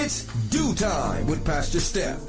It's Dew Time with Pastor Steph.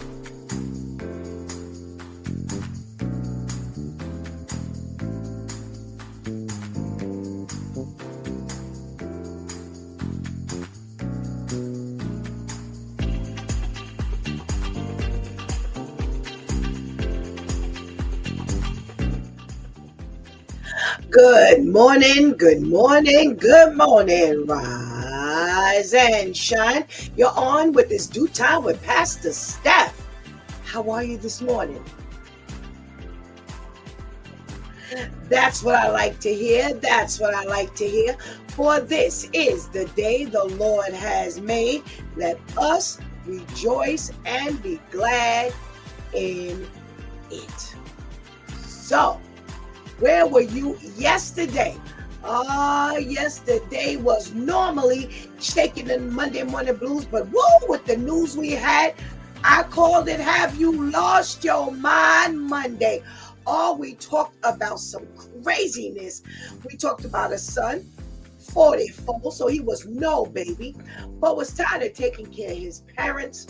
Good morning, good morning, good morning. Rise and shine. You're on with this Dew Time with Pastor Steph. How are you this morning? That's what I like to hear. That's what I like to hear. For this is the day the Lord has made. Let us rejoice and be glad in it. So, where were you yesterday? Yesterday was normally shaking the Monday morning blues, but whoa, with the news we had, I called it Have You Lost Your Mind Monday. We talked about some craziness. We talked about a son, 44, so he was no baby, but was tired of taking care of his parents,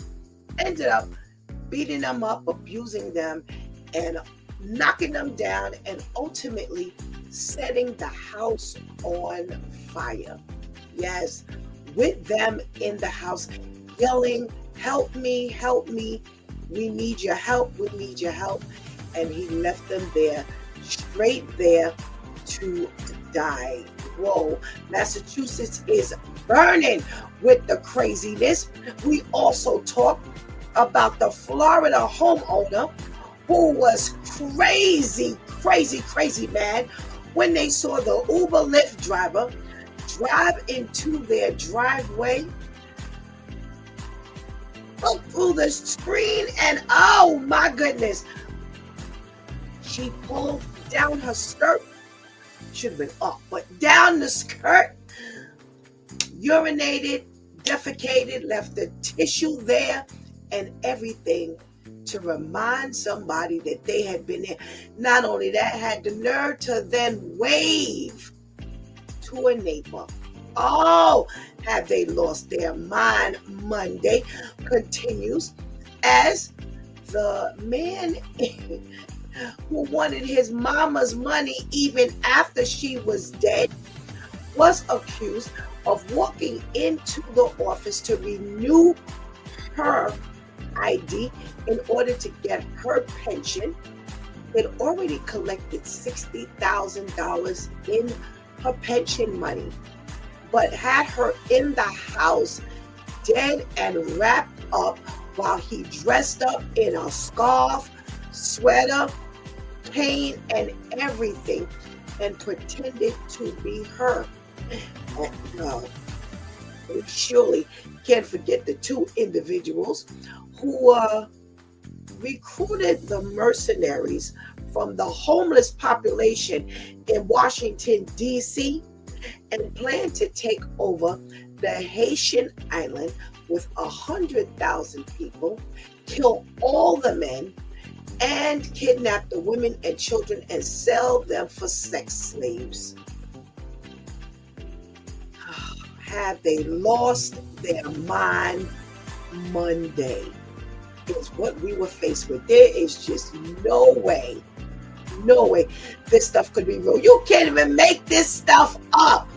ended up beating them up, abusing them, and knocking them down, and ultimately setting the house on fire. Yes, with them in the house, yelling, help me, we need your help, we need your help. And he left them there, straight there to die. Whoa, Massachusetts is burning with the craziness. We also talked about the Florida homeowner who was crazy mad when they saw the Uber Lyft driver drive into their driveway, look through the screen, and oh my goodness, she pulled down her skirt. Should have been up, but down the skirt, urinated, defecated, left the tissue there and everything to remind somebody that they had been there. Not only that, had the nerve to then wave to a neighbor. Oh, have they lost their mind? Monday continues as the man who wanted his mama's money even after she was dead was accused of walking into the office to renew her ID in order to get her pension. Had already collected $60,000 in her pension money, but had her in the house dead and wrapped up while he dressed up in a scarf, sweater, cane, and everything and pretended to be her. We surely can't forget the two individuals who recruited the mercenaries from the homeless population in Washington, D.C., and planned to take over the Haitian island with 100,000 people, kill all the men, and kidnap the women and children and sell them for sex slaves. Have they lost their mind? Monday is what we were faced with. There is just no way this stuff could be real. You can't even make this stuff up.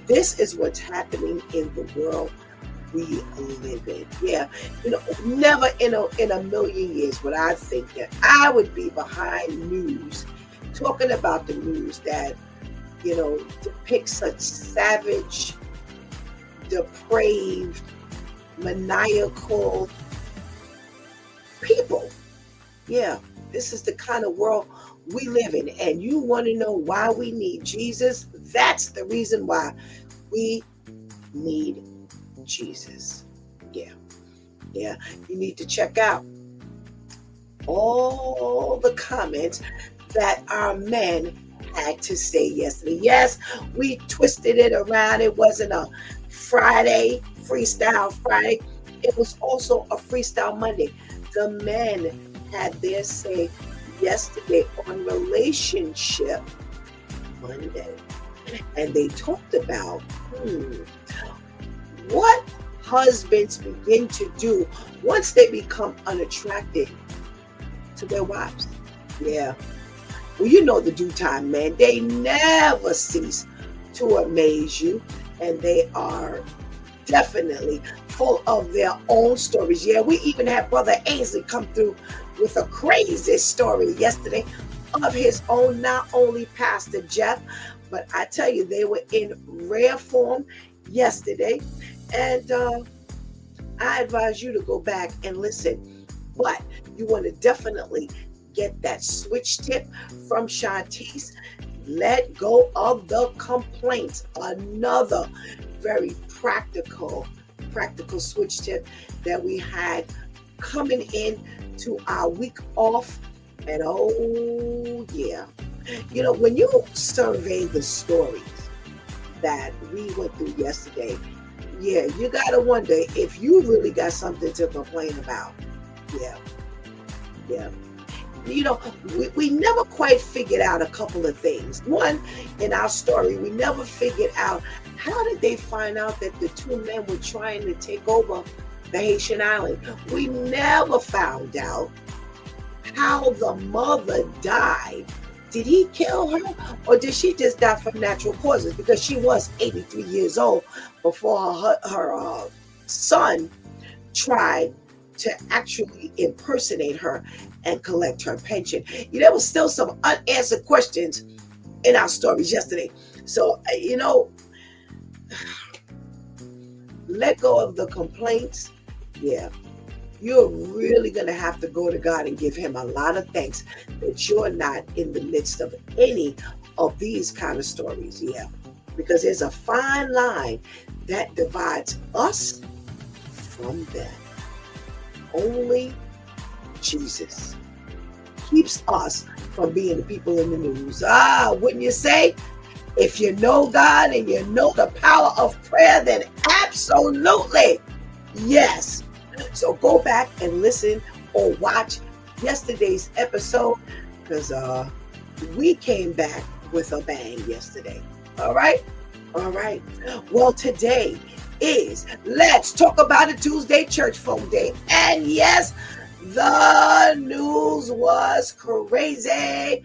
This is what's happening in the world we live in. Yeah, never in a million years would I think that I would be behind news talking about the news that depicts such savage, depraved, maniacal people. Yeah, this is the kind of world we live in. And you want to know why we need Jesus? That's the reason why we need Jesus. Yeah. You need to check out all the comments that our men had to say yesterday. Yes, we twisted it around. It wasn't a Freestyle Friday. It was also a Freestyle Monday. The men had their say yesterday on Relationship Monday. And they talked about what husbands begin to do once they become unattracted to their wives. Yeah. Well, you know the due time, man. They never cease to amaze you, and they are definitely full of their own stories. Yeah, we even had Brother Ainsley come through with a crazy story yesterday of his own, not only Pastor Jeff, but I tell you, they were in rare form yesterday. And I advise you to go back and listen. But you want to definitely get that switch tip from Shantice. Let go of the complaints. Another very practical switch tip that we had coming in to our week off. And oh yeah, you know, when you survey the stories that we went through yesterday, yeah, you gotta wonder if you really got something to complain about. Yeah. You know, we never quite figured out a couple of things. One, in our story, we never figured out how did they find out that the two men were trying to take over the Haitian island. We never found out how the mother died. Did he kill her, or did she just die from natural causes? Because she was 83 years old before her son tried to actually impersonate her and collect her pension. There was still some unanswered questions in our stories yesterday. So, you know, let go of the complaints. Yeah. You're really going to have to go to God and give him a lot of thanks that you're not in the midst of any of these kind of stories. Yeah. Because there's a fine line that divides us from them. Only Jesus keeps us from being the people in the news. Wouldn't you say? If you know God and you know the power of prayer, then absolutely yes. So go back and listen or watch yesterday's episode, because we came back with a bang yesterday. All right. Well, today is Let's Talk About It Tuesday, Church Folk Day. And yes, the news was crazy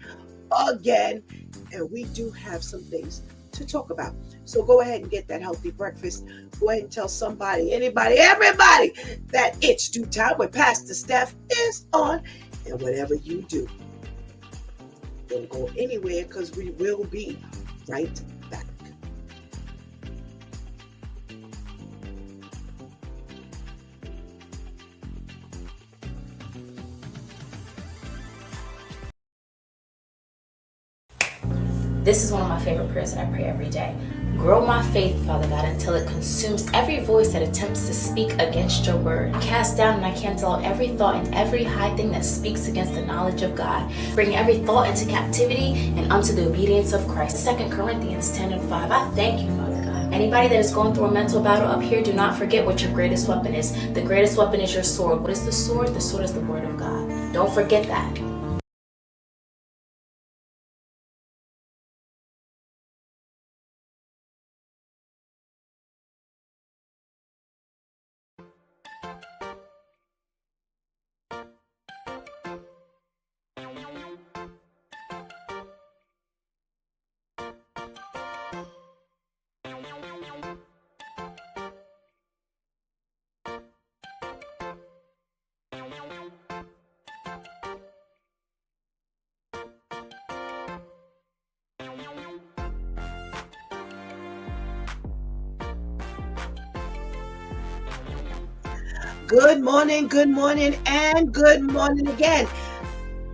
again. And we do have some things to talk about. So go ahead and get that healthy breakfast. Go ahead and tell somebody, anybody, everybody that it's due time with Pastor Steph is on. And whatever you do, don't go anywhere, because we will be right back. This is one of my favorite prayers that I pray every day. Grow my faith, Father God, until it consumes every voice that attempts to speak against your word. Cast down and I cancel out every thought and every high thing that speaks against the knowledge of God. Bring every thought into captivity and unto the obedience of Christ. 2 Corinthians 10:5. I thank you, Father God. Anybody that is going through a mental battle up here, do not forget what your greatest weapon is. The greatest weapon is your sword. What is the sword? The sword is the word of God. Don't forget that. Good morning, and good morning again.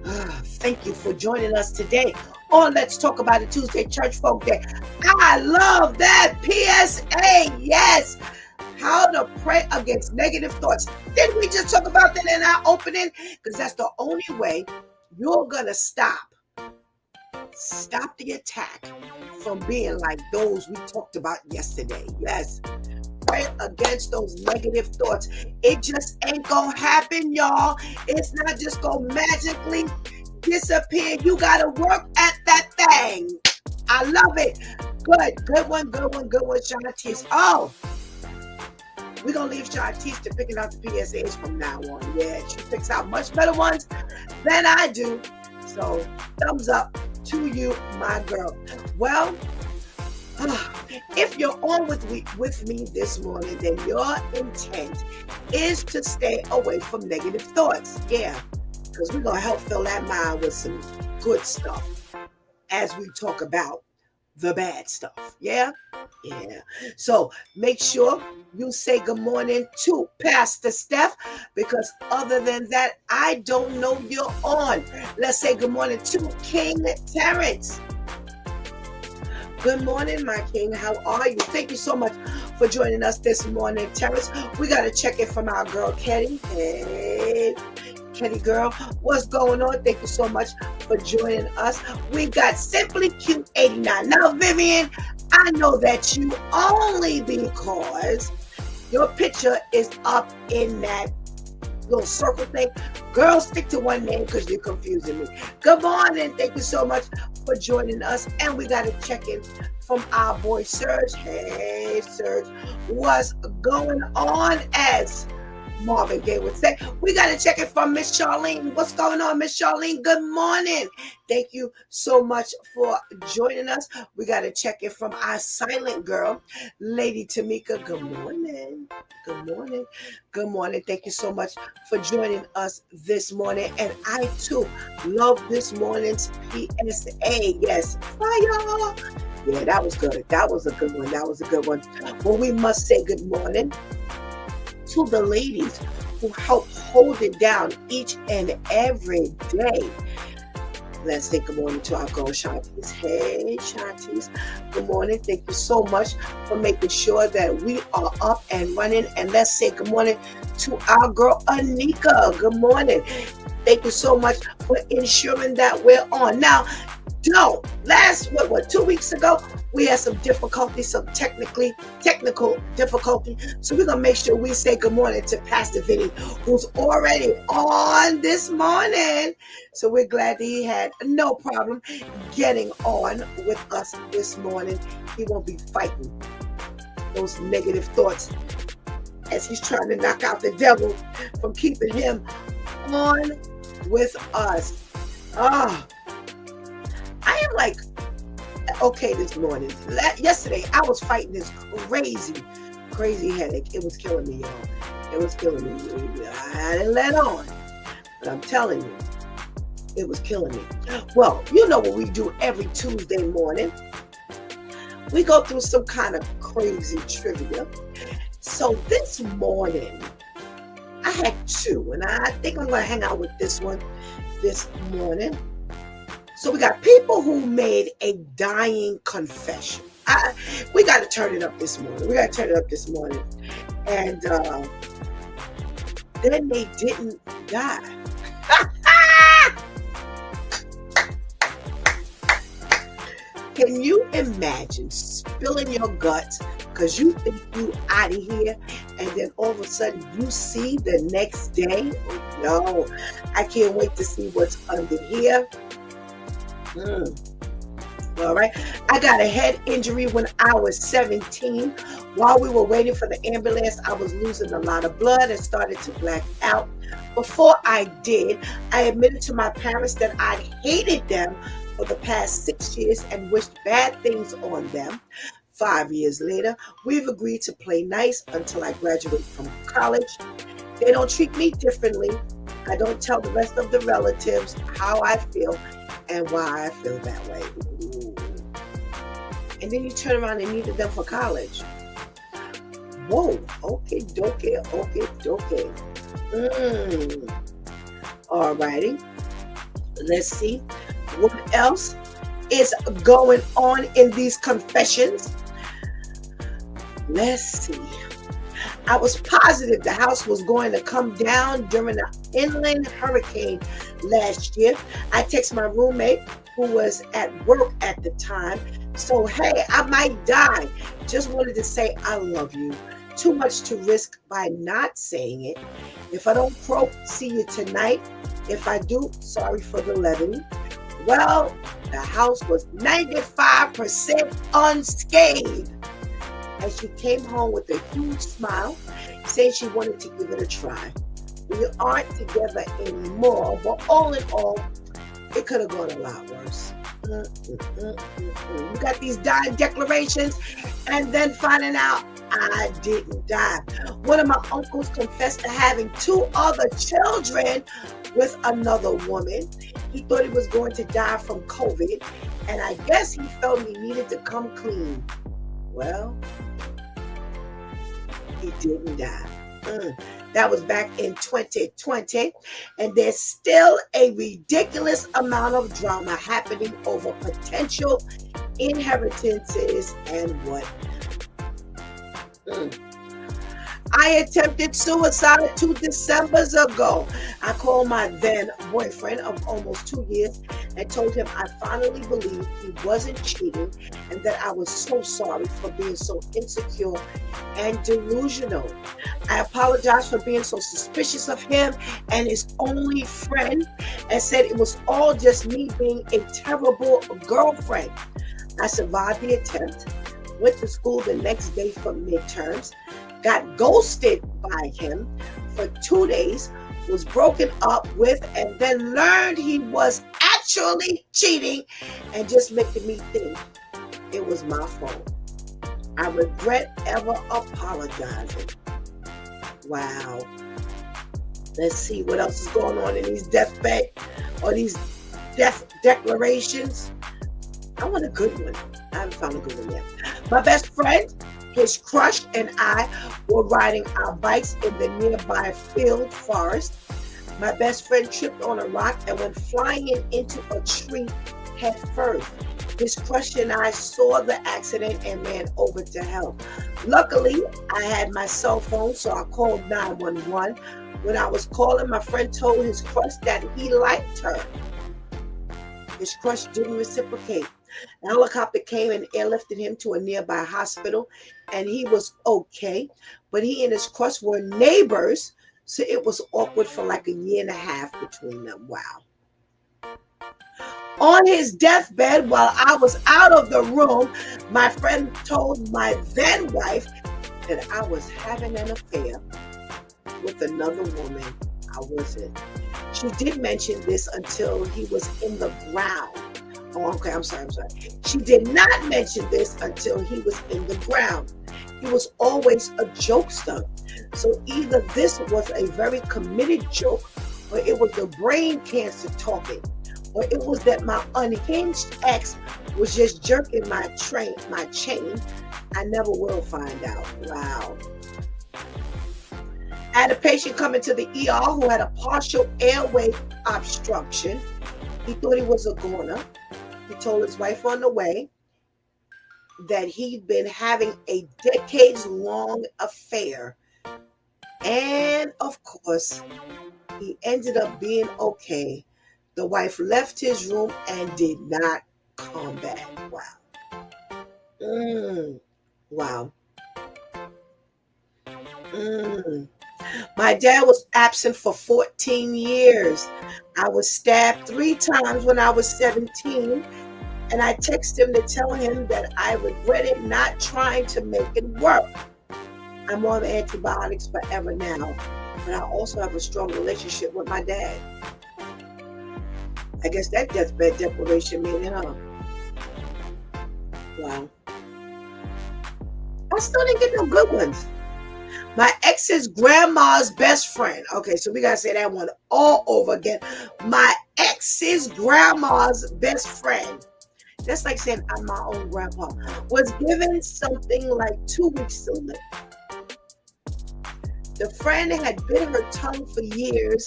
Thank you for joining us today on Let's Talk About It Tuesday, Church Folk Day. I love that PSA. Yes. How to pray against negative thoughts. Didn't we just talk about that in our opening? Because that's the only way you're going to stop the attack from being like those we talked about yesterday. Yes. Pray against those negative thoughts. It just ain't gonna happen, y'all. It's not just gonna magically disappear. You gotta work at that thing. I love it. Good one, Shantice. Oh, We're going to leave Shantice to picking out the PSAs from now on. Yeah, she picks out much better ones than I do. So, thumbs up to you, my girl. Well, if you're on with me this morning, then your intent is to stay away from negative thoughts. Yeah, because we're going to help fill that mind with some good stuff as we talk about the bad stuff. Yeah. So make sure you say good morning to Pastor Steph, because other than that, I don't know you're on. Let's say good morning to King Terrence. Good morning, my king. How are you? Thank you so much for joining us this morning, Terrence. We got to check in from our girl, Kenny. Hey, Kenny girl, what's going on? Thank you so much for joining us. We got Simply Cute 89. Now, Vivian, I know that you only because your picture is up in that little circle thing. Girl, stick to one name because you're confusing me. Good morning. Thank you so much for joining us. And we got to check in from our boy Serge. Hey, Serge, what's going on, as Marvin Gaye would say? We got to check it from Miss Charlene. What's going on, Miss Charlene? Good morning. Thank you so much for joining us. We got to check it from our silent girl, Lady Tamika. Good morning. Good morning. Good morning. Thank you so much for joining us this morning. And I too love this morning's PSA. Yes, fire. Yeah, that was good. That was a good one. That was a good one. Well, we must say good morning to the ladies who help hold it down each and every day. Let's say good morning to our girl Shantice. Hey, Shantice. Good morning. Thank you so much for making sure that we are up and running. And let's say good morning to our girl Anika. Good morning. Thank you so much for ensuring that we're on. Now, last 2 weeks ago, we had some difficulty, some technical difficulty. So we're gonna make sure we say good morning to Pastor Vinny, who's already on this morning. So we're glad that he had no problem getting on with us this morning. He won't be fighting those negative thoughts as he's trying to knock out the devil from keeping him on with us. I am like, okay, this morning. Yesterday, I was fighting this crazy headache. It was killing me, y'all. It was killing me. I didn't let on. But I'm telling you, it was killing me. Well, you know what we do every Tuesday morning. We go through some kind of crazy trivia. So this morning, I had two. And I think I'm going to hang out with this one this morning. So we got people who made a dying confession. We got to turn it up this morning. And then they didn't die. Can you imagine spilling your guts because you think you out of here, and then all of a sudden you see the next day? No, I can't wait to see what's under here. All right. I got a head injury when I was 17. While we were waiting for the ambulance, I was losing a lot of blood and started to black out. Before I did, I admitted to my parents that I hated them for the past 6 years and wished bad things on them. 5 years later, we've agreed to play nice until I graduate from college. They don't treat me differently. I don't tell the rest of the relatives how I feel and why I feel that way. Ooh. And then you turn around and needed them for college. Whoa, okay. Alrighty. Let's see what else is going on in these confessions. Let's see. I was positive the house was going to come down during the inland hurricane last year. I texted my roommate, who was at work at the time. So, hey, I might die. Just wanted to say I love you. Too much to risk by not saying it. If I don't croak, see you tonight. If I do, sorry for the levity. Well, the house was 95% unscathed. And she came home with a huge smile. saying she wanted to give it a try. We aren't together anymore, but all in all, it could have gone a lot worse. You got these dying declarations and then finding out I didn't die. One of my uncles confessed to having 2 other children with another woman. He thought he was going to die from COVID, and I guess he felt he needed to come clean. Well, he didn't die. That was back in 2020, and there's still a ridiculous amount of drama happening over potential inheritances and what. I attempted suicide 2 Decembers ago. I called my then boyfriend of almost 2 years and told him I finally believed he wasn't cheating and that I was so sorry for being so insecure and delusional. I apologized for being so suspicious of him and his only friend and said it was all just me being a terrible girlfriend. I survived the attempt, went to school the next day for midterms, got ghosted by him for 2 days, was broken up with, and then learned he was actually cheating and just making me think it was my fault. I regret ever apologizing. Wow. Let's see what else is going on in these deathbed or these death declarations. I want a good one. I haven't found a good one yet. My best friend, his crush, and I were riding our bikes in the nearby field forest. My best friend tripped on a rock and went flying into a tree head first. His crush and I saw the accident and ran over to help. Luckily, I had my cell phone, so I called 911. When I was calling, my friend told his crush that he liked her. His crush didn't reciprocate. A helicopter came and airlifted him to a nearby hospital, and he was okay. But he and his crush were neighbors, so it was awkward for like a year and a half between them. Wow. On his deathbed, while I was out of the room, my friend told my then wife that I was having an affair with another woman. I wasn't. She did mention this until he was in the ground. Oh, okay, I'm sorry. She did not mention this until he was in the ground. He was always a jokester. So either this was a very committed joke, or it was the brain cancer talking, or it was that my unhinged ex was just jerking my chain. I never will find out. Wow. I had a patient come into the ER who had a partial airway obstruction. He thought he was a goner. He told his wife on the way that he'd been having a decades-long affair. And of course, he ended up being okay. The wife left his room and did not come back. Wow. Wow. My dad was absent for 14 years. I was stabbed 3 times when I was 17, and I texted him to tell him that I regretted not trying to make it work. I'm on antibiotics forever now, but I also have a strong relationship with my dad. I guess that deathbed declaration made it, huh? Wow. I still didn't get no good ones. My ex's grandma's best friend. Okay, so we got to say that one all over again. My ex's grandma's best friend. That's like saying I'm my own grandpa. Was given something like 2 weeks to live. The friend had bitten her tongue for years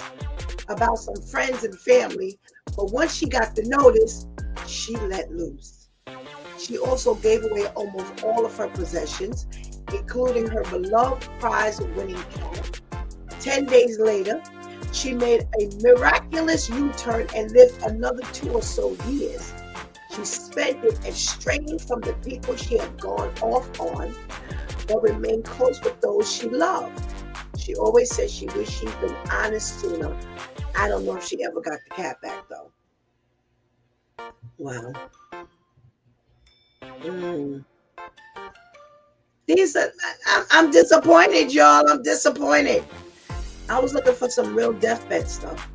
about some friends and family, but once she got the notice, she let loose. She also gave away almost all of her possessions, including her beloved prize-winning cat. 10 days later, she made a miraculous U-turn and lived another 2 or so years. She spent it estranged from the people she had gone off on, but remained close with those she loved. She always said she wished she'd been honest sooner. I don't know if she ever got the cat back, though. Wow. These are, I'm disappointed, y'all. I'm disappointed. I was looking for some real deathbed stuff.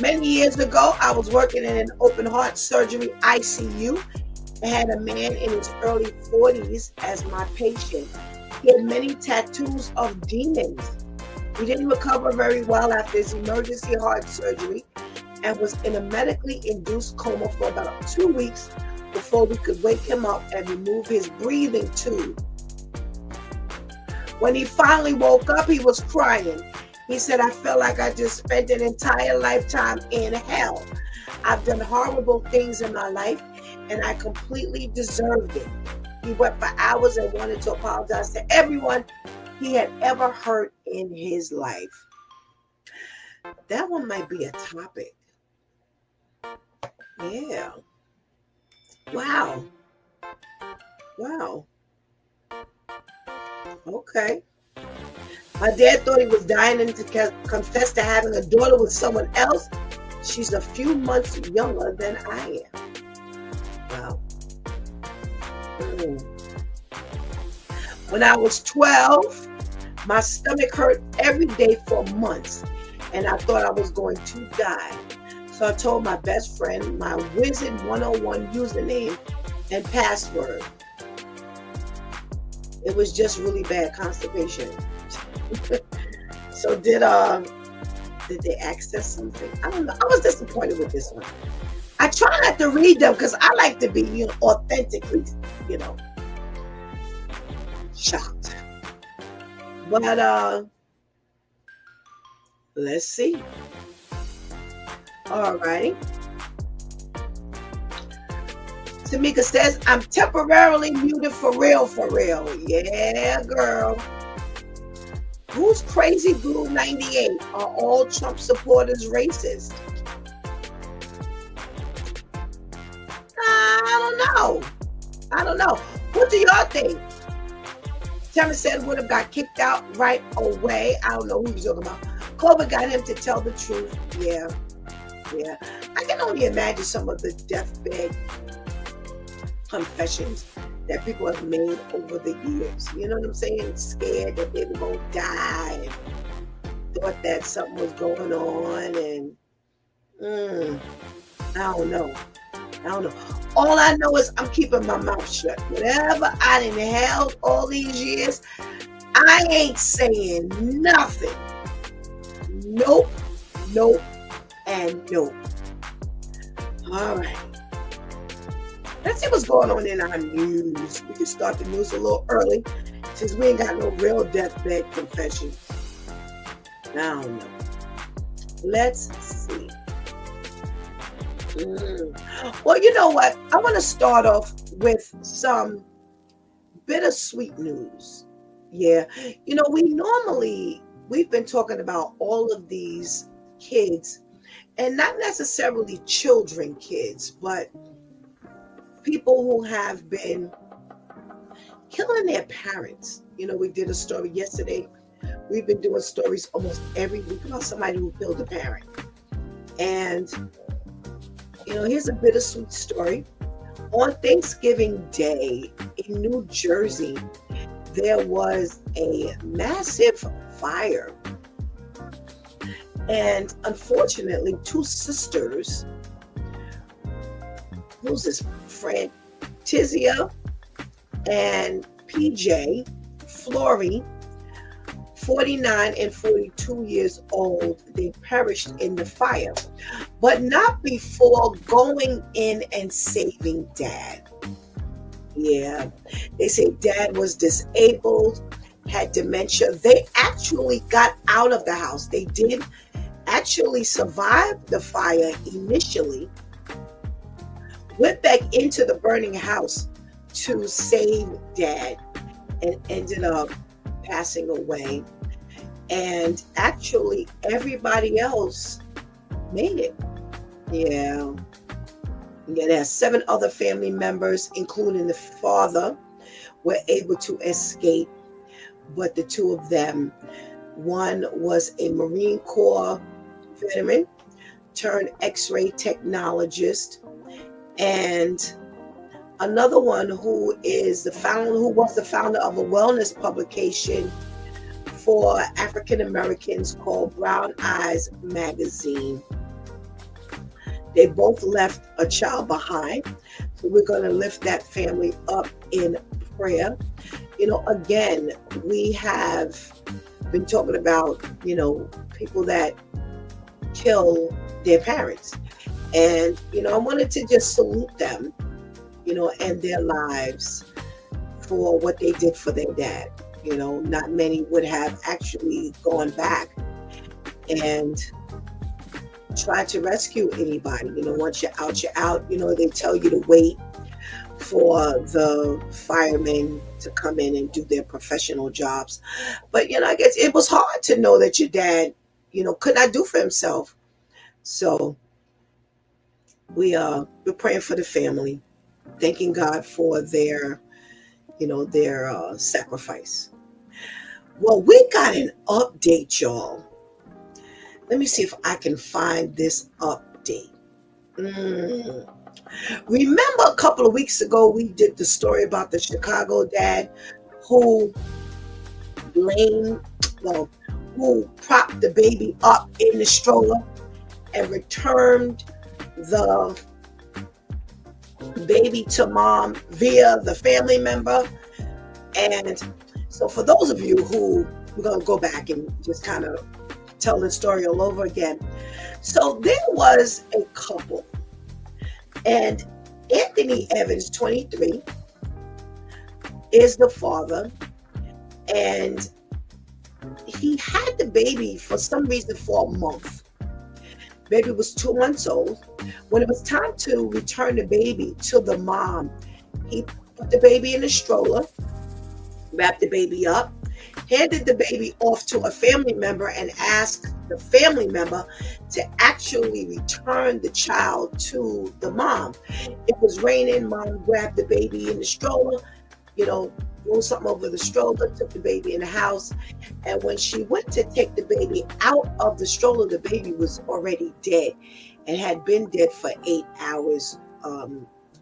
Many years ago, I was working in an open heart surgery ICU. I had a man in his early 40s as my patient. He had many tattoos of demons. He didn't recover very well after his emergency heart surgery and was in a medically induced coma for about 2 weeks before we could wake him up and remove his breathing tube. When he finally woke up, he was crying. He said, I felt like I just spent an entire lifetime in hell. I've done horrible things in my life, and I completely deserved it. He wept for hours and wanted to apologize to everyone he had ever hurt in his life. That one might be a topic. Yeah. Wow. Wow. Okay. My dad thought he was dying and to confess to having a daughter with someone else. She's a few months younger than I am. Wow. When I was 12, my stomach hurt every day for months, and I thought I was going to die. So I told my best friend my Wizard 101 username and password. It was just really bad constipation. So did they access something? I don't know. I was disappointed with this one. I try not to read them because I like to be, authentically, shocked. But let's see. All righty. Tamika says, I'm temporarily muted for real. Yeah, girl. Who's Crazy Blue 98? Are all Trump supporters racist? I don't know. What do y'all think? Tammy said would have got kicked out right away. I don't know who you're talking about. COVID got him to tell the truth. Yeah. I can only imagine some of the deathbed confessions that people have made over the years. You know what I'm saying? Scared that they were going to die and thought that something was going on. And I don't know. All I know is I'm keeping my mouth shut. Whatever I done held all these years, I ain't saying nothing. Nope, and nope. All right. Let's see what's going on in our news. We can start the news a little early since we ain't got no real deathbed confessions. I don't know. Let's see. Well, you know what? I want to start off with some bittersweet news. Yeah. We've been talking about all of these kids, and not necessarily children kids, but people who have been killing their parents. We did a story yesterday. We've been doing stories almost every week about somebody who killed a parent. And here's a bittersweet story. On Thanksgiving Day in New Jersey, there was a massive fire. And unfortunately, two sisters, who's this? Tizia and PJ Flory, 49 and 42 years old, they perished in the fire, but not before going in and saving Dad. Yeah, they say Dad was disabled, had dementia. They actually got out of the house. They did actually survive the fire initially, went back into the burning house to save Dad, and ended up passing away. And actually everybody else made it. Yeah, there's 7 other family members, including the father, were able to escape. But the 2 of them, one was a Marine Corps veteran turned X-ray technologist, and Another one who was the founder of a wellness publication for African Americans called Brown Eyes Magazine. They both left a child behind. So we're going to lift that family up in prayer. Again, we have been talking about, people that kill their parents. And, I wanted to just salute them, and their lives for what they did for their dad. Not many would have actually gone back and tried to rescue anybody. Once you're out, you're out. They tell you to wait for the firemen to come in and do their professional jobs. But, I guess it was hard to know that your dad, could not do for himself. So we're praying for the family, thanking God for their sacrifice. Well, we got an update, y'all. Let me see if I can find this update. Remember a couple of weeks ago, we did the story about the Chicago dad who propped the baby up in the stroller and returned the baby to mom via the family member. And so for those of you who, we're going to go back and just kind of tell the story all over again. So there was a couple, and Anthony Evans, 23, is the father, and he had the baby for some reason for a month. Baby was 2 months old. When it was time to return the baby to the mom, he put the baby in a stroller, wrapped the baby up, handed the baby off to a family member, and asked the family member to actually return the child to the mom. It was raining. Mom grabbed the baby in the stroller, rolled something over the stroller, took the baby in the house. And when she went to take the baby out of the stroller, the baby was already dead and had been dead for 8 hours,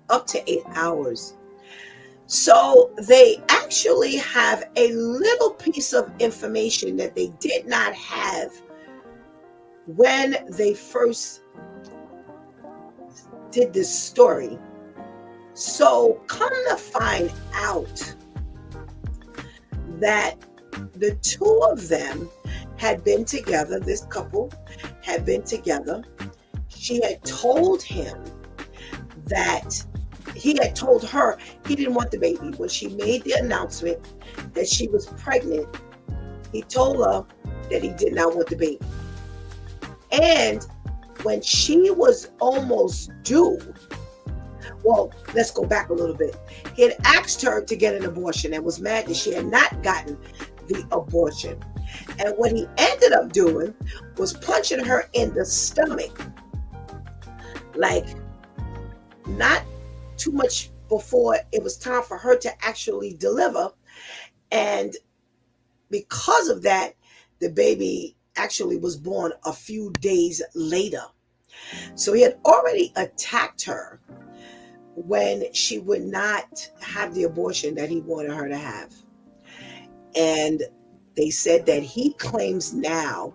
up to 8 hours. So they actually have a little piece of information that they did not have when they first did this story. So come to find out that the two of them had been together. This couple had been together. She had told him that he had told her he didn't want the baby. When she made the announcement that she was pregnant, he told her that he did not want the baby. And when she was almost due, well, let's go back a little bit. He had asked her to get an abortion and was mad that she had not gotten the abortion. And what he ended up doing was punching her in the stomach, like not too much before it was time for her to actually deliver. And because of that, the baby actually was born a few days later. So he had already attacked her when she would not have the abortion that he wanted her to have. And they said that he claims now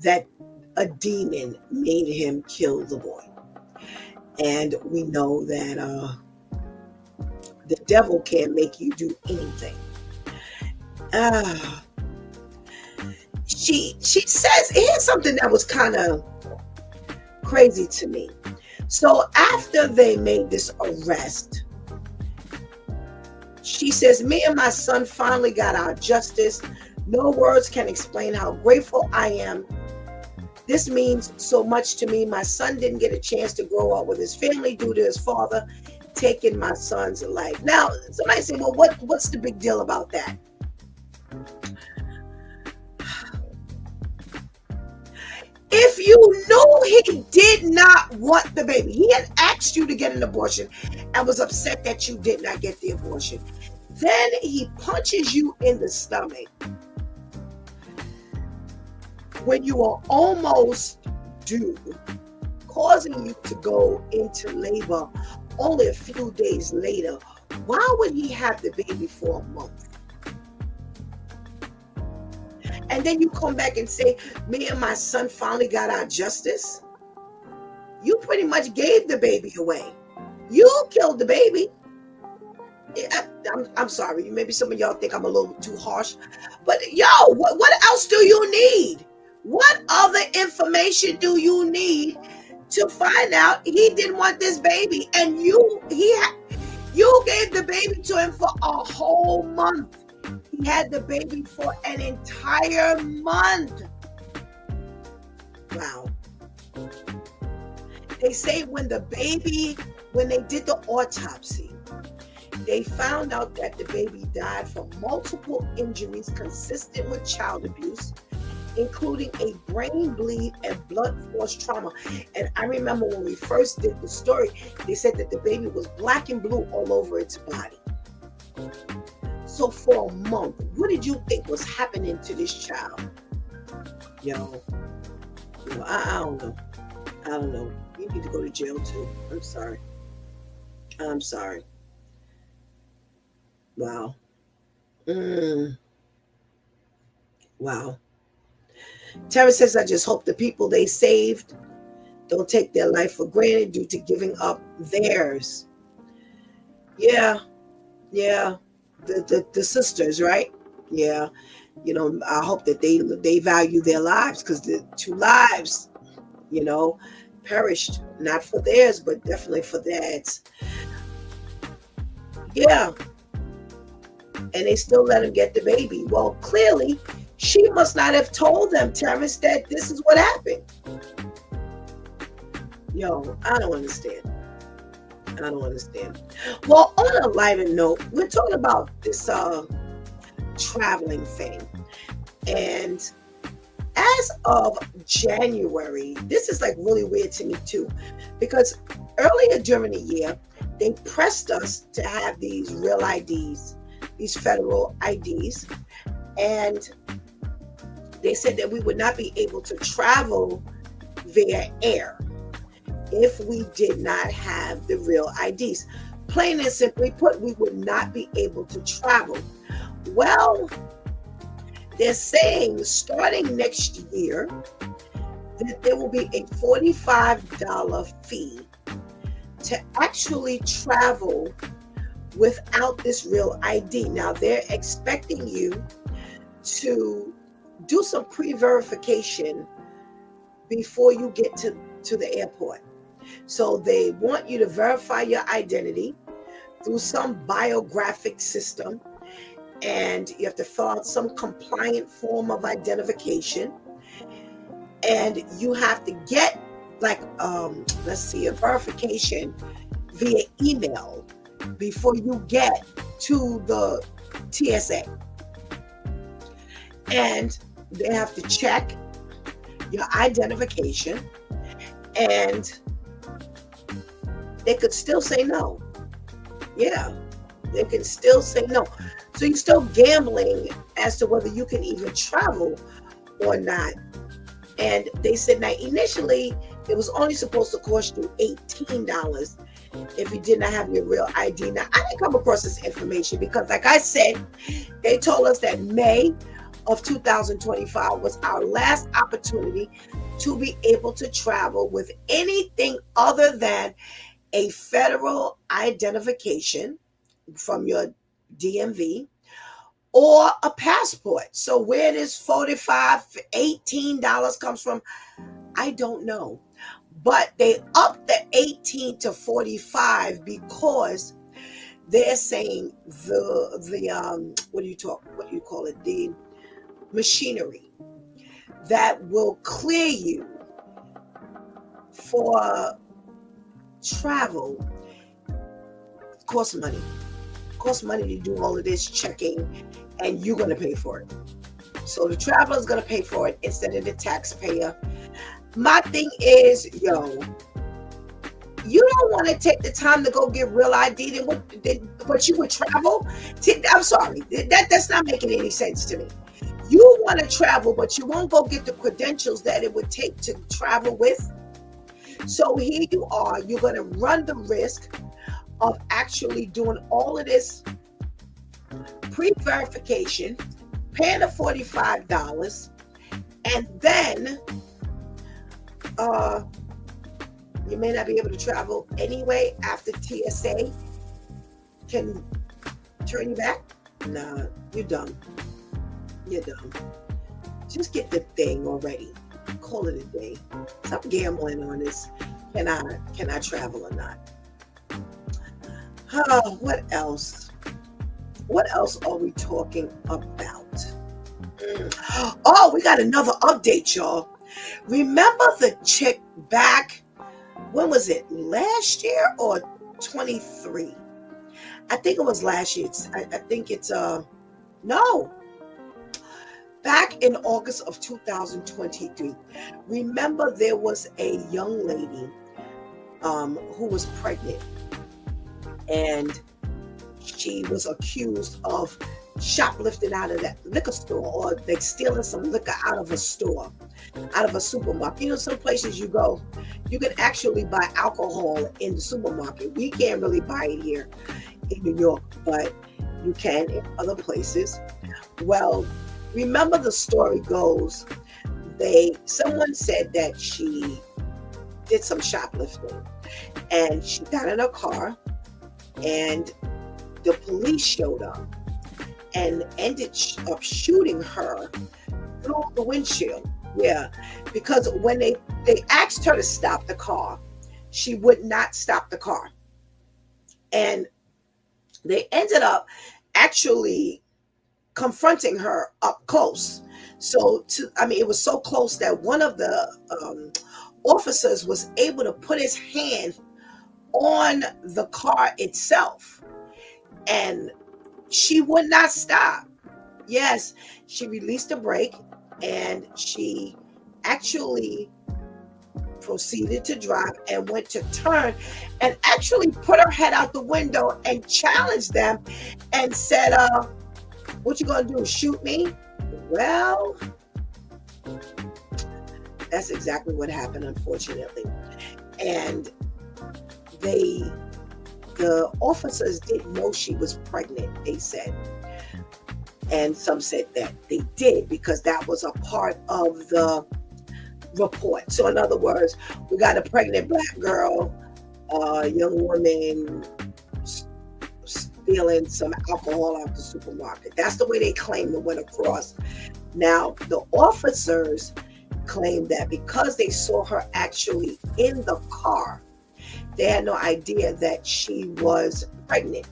that a demon made him kill the boy. And we know that the devil can't make you do anything. She says, here's something that was kind of crazy to me. So after they made this arrest, she says, me and my son finally got our justice. No words can explain how grateful I am. This means so much to me. My son didn't get a chance to grow up with his family due to his father taking my son's life. Now, somebody say, well, what's the big deal about that? If you knew he did not want the baby, he had asked you to get an abortion and was upset that you did not get the abortion, then he punches you in the stomach when you are almost due, causing you to go into labor only a few days later, why would he have the baby for a month? And then you come back and say, me and my son finally got our justice. You pretty much gave the baby away. You killed the baby. I'm sorry. Maybe some of y'all think I'm a little too harsh. But yo, what else do you need? What other information do you need to find out he didn't want this baby? And you gave the baby to him for a whole month. He had the baby for an entire month. Wow. They say when they did the autopsy, they found out that the baby died from multiple injuries consistent with child abuse, including a brain bleed and blunt force trauma. And I remember when we first did the story, they said that the baby was black and blue all over its body. So for a month, what did you think was happening to this child? Yo, I don't know. I don't know. You need to go to jail too. I'm sorry. Wow. Wow. Tara says, I just hope the people they saved don't take their life for granted due to giving up theirs. Yeah. The sisters, right? Yeah. I hope that they value their lives, because the 2 lives, perished, not for theirs, but definitely for theirs. Yeah. And they still let him get the baby. Well, clearly, she must not have told them, Terrence, that this is what happened. Yo, I don't understand. Well, on a lighter note, we're talking about this traveling thing. And as of January, this is like really weird to me too, because earlier during the year, they pressed us to have these real IDs, these federal IDs, and they said that we would not be able to travel via air if we did not have the real IDs. Plain and simply put, we would not be able to travel. Well, they're saying starting next year that there will be a $45 fee to actually travel without this real ID. Now, they're expecting you to do some pre-verification before you get to the airport. So they want you to verify your identity through some biographic system, and you have to fill out some compliant form of identification, and you have to get a verification via email before you get to the TSA. And they have to check your identification, and they could still say no. Yeah, they can still say no. So you're still gambling as to whether you can even travel or not. And they said, now initially it was only supposed to cost you $18 if you did not have your real ID. Now, I didn't come across this information because, like I said, they told us that May of 2025 was our last opportunity to be able to travel with anything other than a federal identification from your DMV or a passport. So where this $45, $18 comes from, I don't know. But they upped the 18 to 45 because they're saying the machinery that will clear you for travel costs money. Costs money to do all of this checking, and you're going to pay for it. So the traveler is going to pay for it instead of the taxpayer. My thing is, you don't want to take the time to go get real ID, but you would travel. I'm sorry, that's not making any sense to me. You want to travel, but you won't go get the credentials that it would take to travel with. So here you are, you're going to run the risk of actually doing all of this pre-verification, paying the $45, and then you may not be able to travel anyway after TSA can turn you back. Nah, you're dumb. You're dumb. Just get the thing already. Call it a day. Stop gambling on this. Can I travel or not? What else? What else are we talking about? Oh, we got another update, y'all. Remember the chick back, when was it? Last year or 23? I think it was last year. I think it's no. Back in August of 2023. Remember there was a young lady who was pregnant, and she was accused of shoplifting out of that liquor store, or like stealing some liquor out of a store, out of a supermarket. You know, some places you go, you can actually buy alcohol in the supermarket. We can't really buy it here in New York, but you can in other places. Well, remember the story goes, someone said that she did some shoplifting, and she got in her car, and the police showed up and ended up shooting her through the windshield. Yeah, because when they asked her to stop the car, she would not stop the car. And they ended up actually confronting her up close. So, it was so close that one of the officers was able to put his hand on the car itself, and she would not stop. Yes, she released the brake, and she actually proceeded to drive and went to turn and actually put her head out the window and challenged them and said, what you gonna do, shoot me? Well, that's exactly what happened, unfortunately. And the officers didn't know she was pregnant, they said. And some said that they did, because that was a part of the report. So in other words, we got a pregnant black girl, young woman stealing some alcohol out the supermarket. That's the way they claim it went across. Now, the officers claim that because they saw her actually in the car, they had no idea that she was pregnant.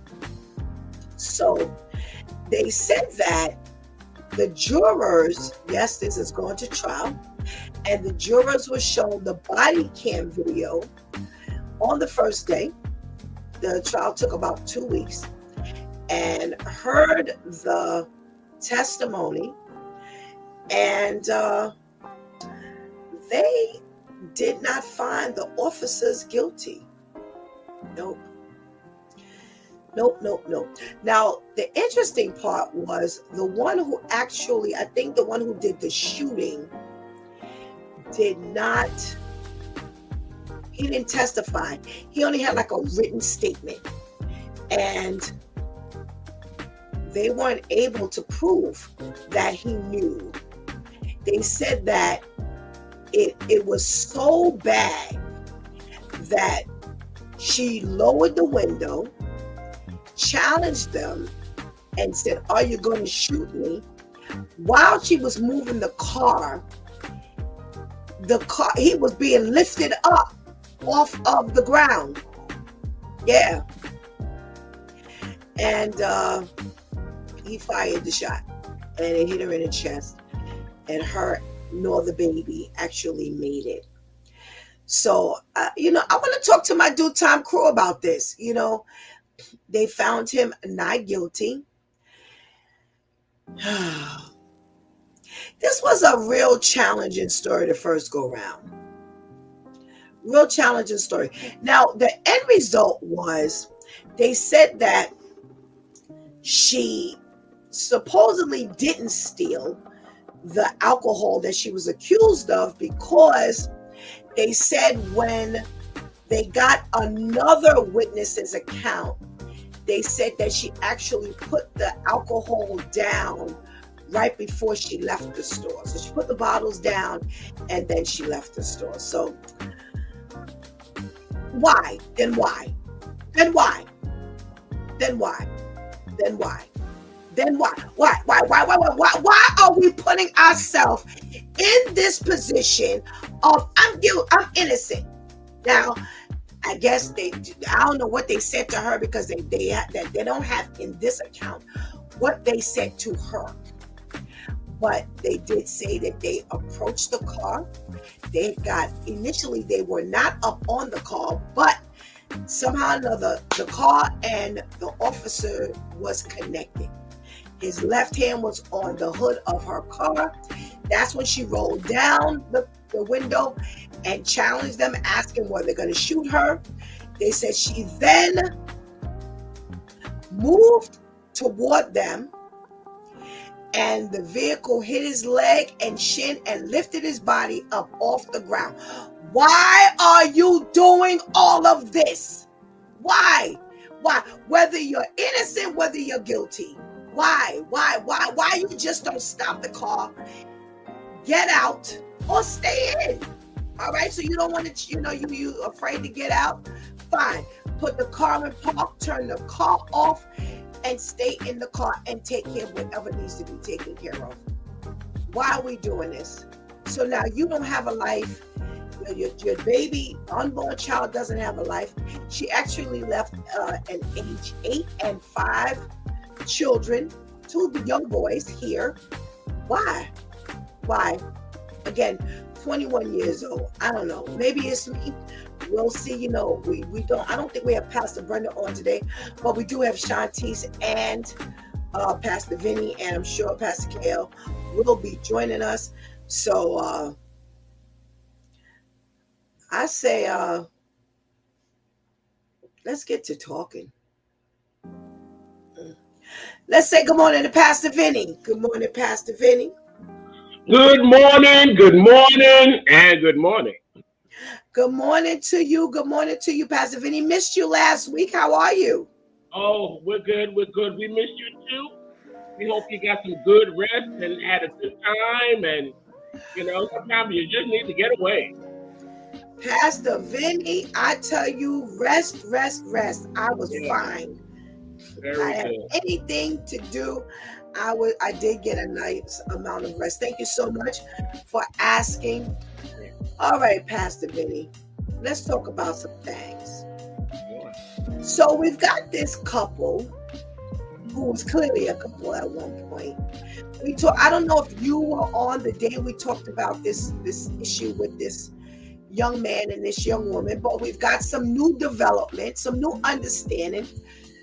So they said that the jurors, yes, this is going to trial, and the jurors were shown the body cam video on the first day. The trial took about 2 weeks, and heard the testimony, and they did not find the officers guilty. Nope. Now, the interesting part was the one who actually, I think the one who did the shooting he didn't testify. He only had like a written statement. And they weren't able to prove that he knew. They said that it was so bad that she lowered the window, challenged them, and said, "Are you going to shoot me?" While she was moving the car, he was being lifted up off of the ground. Yeah. And he fired the shot, and it hit her in the chest, and her nor the baby actually made it. So, I want to talk to my due time crew about this. They found him not guilty. This was a real challenging story to first go round. Real challenging story. Now, the end result was, they said that she supposedly didn't steal the alcohol that she was accused of, because they said when They got another witness's account. They said that she actually put the alcohol down right before she left the store. So she put the bottles down and then she left the store. So why? Then why? Then why? Then why? Then why? Then why? Why are we putting ourselves in this position of I'm innocent? Now, I guess I don't know what they said to her because they don't have in this account what they said to her. But they did say that they approached the car. Initially they were not up on the car, but somehow or another the car and the officer was connected. His left hand was on the hood of her car. That's when she rolled down the window and challenged them, asking whether they're going to shoot her. They said she then moved toward them and the vehicle hit his leg and shin and lifted his body up off the ground. Why are you doing all of this? Why? Whether you're innocent, whether you're guilty. Why you just don't stop the car, get out, or stay in? All right, so you don't want to, you afraid to get out? Fine. Put the car in park, turn the car off, and stay in the car and take care of whatever needs to be taken care of. Why are we doing this? So now you don't have a life. Your baby, unborn child doesn't have a life. She actually left an age 8 and 5 children, 2 young boys here. Why? Again, 21 years old. I don't know. Maybe it's me. We'll see. We don't. I don't think we have Pastor Brenda on today, but we do have Shantice and Pastor Vinny, and I'm sure Pastor Kale will be joining us. So I say, let's get to talking. Let's say good morning to Pastor Vinny. Good morning, Pastor Vinny. Good morning, and good morning. Good morning to you. Good morning to you, Pastor Vinny. Missed you last week. How are you? Oh, we're good. We missed you too. We hope you got some good rest and had a good time. And, sometimes you just need to get away. Pastor Vinny, I tell you, rest. I was fine. Very I had good. anything to do. I did get a nice amount of rest. Thank you so much for asking. All right, Pastor Vinny, let's talk about some things. Sure. So we've got this couple who was clearly a couple at one point. I don't know if you were on the day we talked about this issue with this young man and this young woman, but we've got some new development, some new understanding.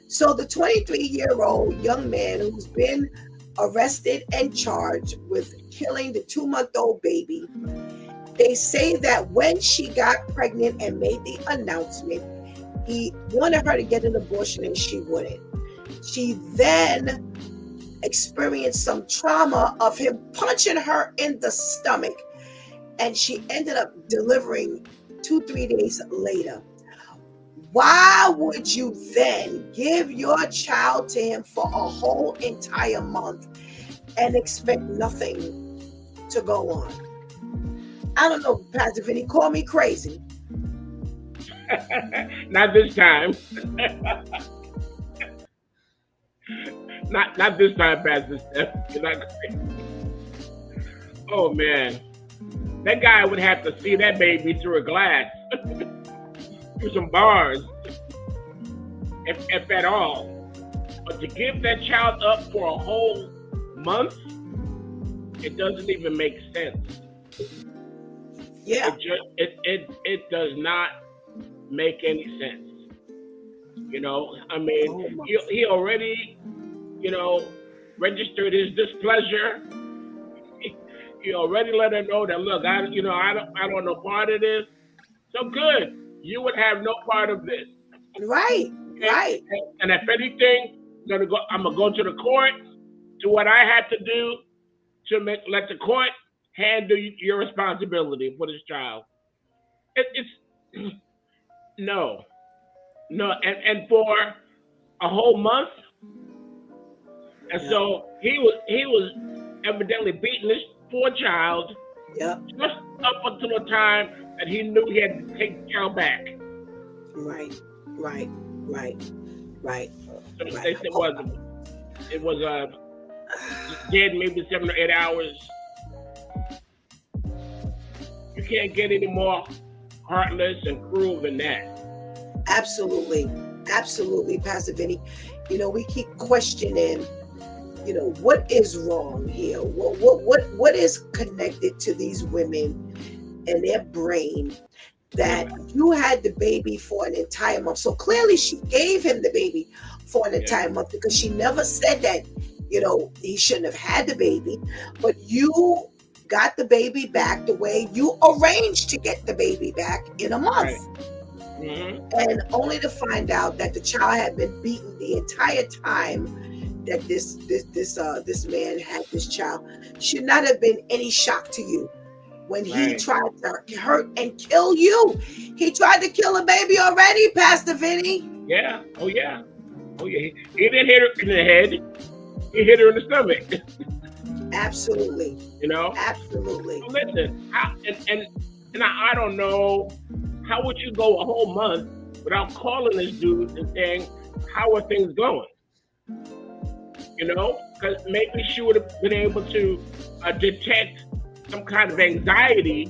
So the 23-year-old young man who's been arrested and charged with killing the 2-month-old baby, they say that when she got pregnant and made the announcement, he wanted her to get an abortion and she wouldn't. She then experienced some trauma of him punching her in the stomach, and she ended up delivering 2-3 days later. Why would you then give your child to him for a whole entire month and expect nothing to go on? I don't know, Pastor Vinny, call me crazy. Not this time. Not this time, Pastor Steph. You're not crazy. Oh man, that guy would have to see that baby through a glass, through some bars, if at all. But to give that child up for a whole month, it doesn't even make sense. Yeah. It does not make any sense. He already, registered his displeasure. He already let her know that, look, I don't want no part of this. So good, you would have no part of this. Right. And if anything, I'm gonna go to the court, do what I have to do to let the court handle your responsibility for this child. No, no, and for a whole month, and Yep. so he was evidently beating this poor child Yep. just up until the time that he knew he had to take the child back. Right. Right. Right. Right. So Right. they said it was dead maybe 7 or 8 hours. You can't get any more heartless and cruel than that. Absolutely. Absolutely, Pastor Vinny. We keep questioning, what is wrong here? What is connected to these women and their brain that you had the baby for an entire month? So clearly she gave him the baby for an entire month, because she never said that, he shouldn't have had the baby, but you got the baby back the way you arranged to get the baby back in a month. Right. Mm-hmm. And only to find out that the child had been beaten the entire time that this man had this child. Should not have been any shock to you when he Right. tried to hurt and kill you. He tried to kill a baby already, Pastor Vinny. Yeah. Oh yeah. Oh yeah. He didn't hit her in the head. He hit her in the stomach. Absolutely. Absolutely. So listen, and I don't know, how would you go a whole month without calling this dude and saying, how are things going? Because maybe she would have been able to detect some kind of anxiety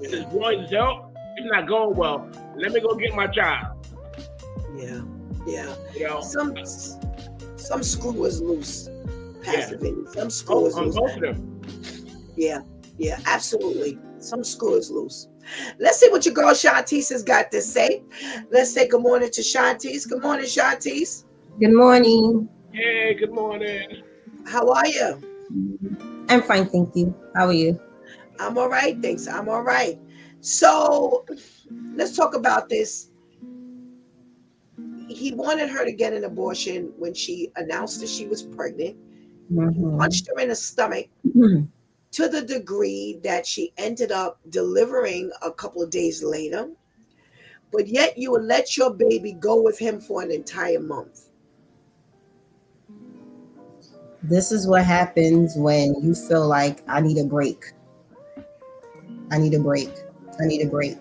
in this boy's self. It's not going well. Let me go get my child. Yeah. Some screw is loose, Pastor Vinny. Some screw is loose. Both of them. Yeah, absolutely. Some screw is loose. Let's see what your girl Shantice has got to say. Let's say good morning to Shantice. Good morning, Shantice. Good morning. Hey, good morning. How are you? I'm fine, thank you. How are you? I'm all right, thanks. I'm all right. So let's talk about this. He wanted her to get an abortion when she announced that she was pregnant. Mm-hmm. Punched her in the stomach to the degree that she ended up delivering a couple of days later. But yet you would let your baby go with him for an entire month. This is what happens when you feel like I need a break. I need a break. I need a break.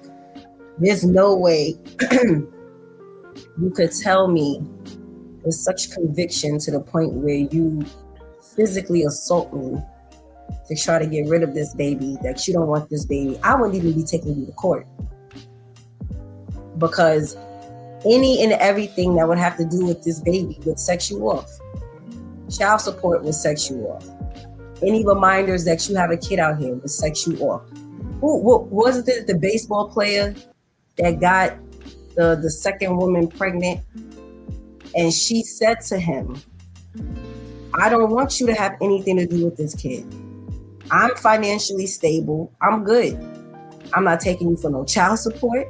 There's no way you could tell me with such conviction to the point where you physically assault me to try to get rid of this baby, that you don't want this baby. I wouldn't even be taking you to court, because any and everything that would have to do with this baby would set you off. Child support would set you off. Any reminders that you have a kid out here would set you off. Wasn't it the baseball player that got the second woman pregnant? And she said to him, I don't want you to have anything to do with this kid. I'm financially stable. I'm good. I'm not taking you for no child support.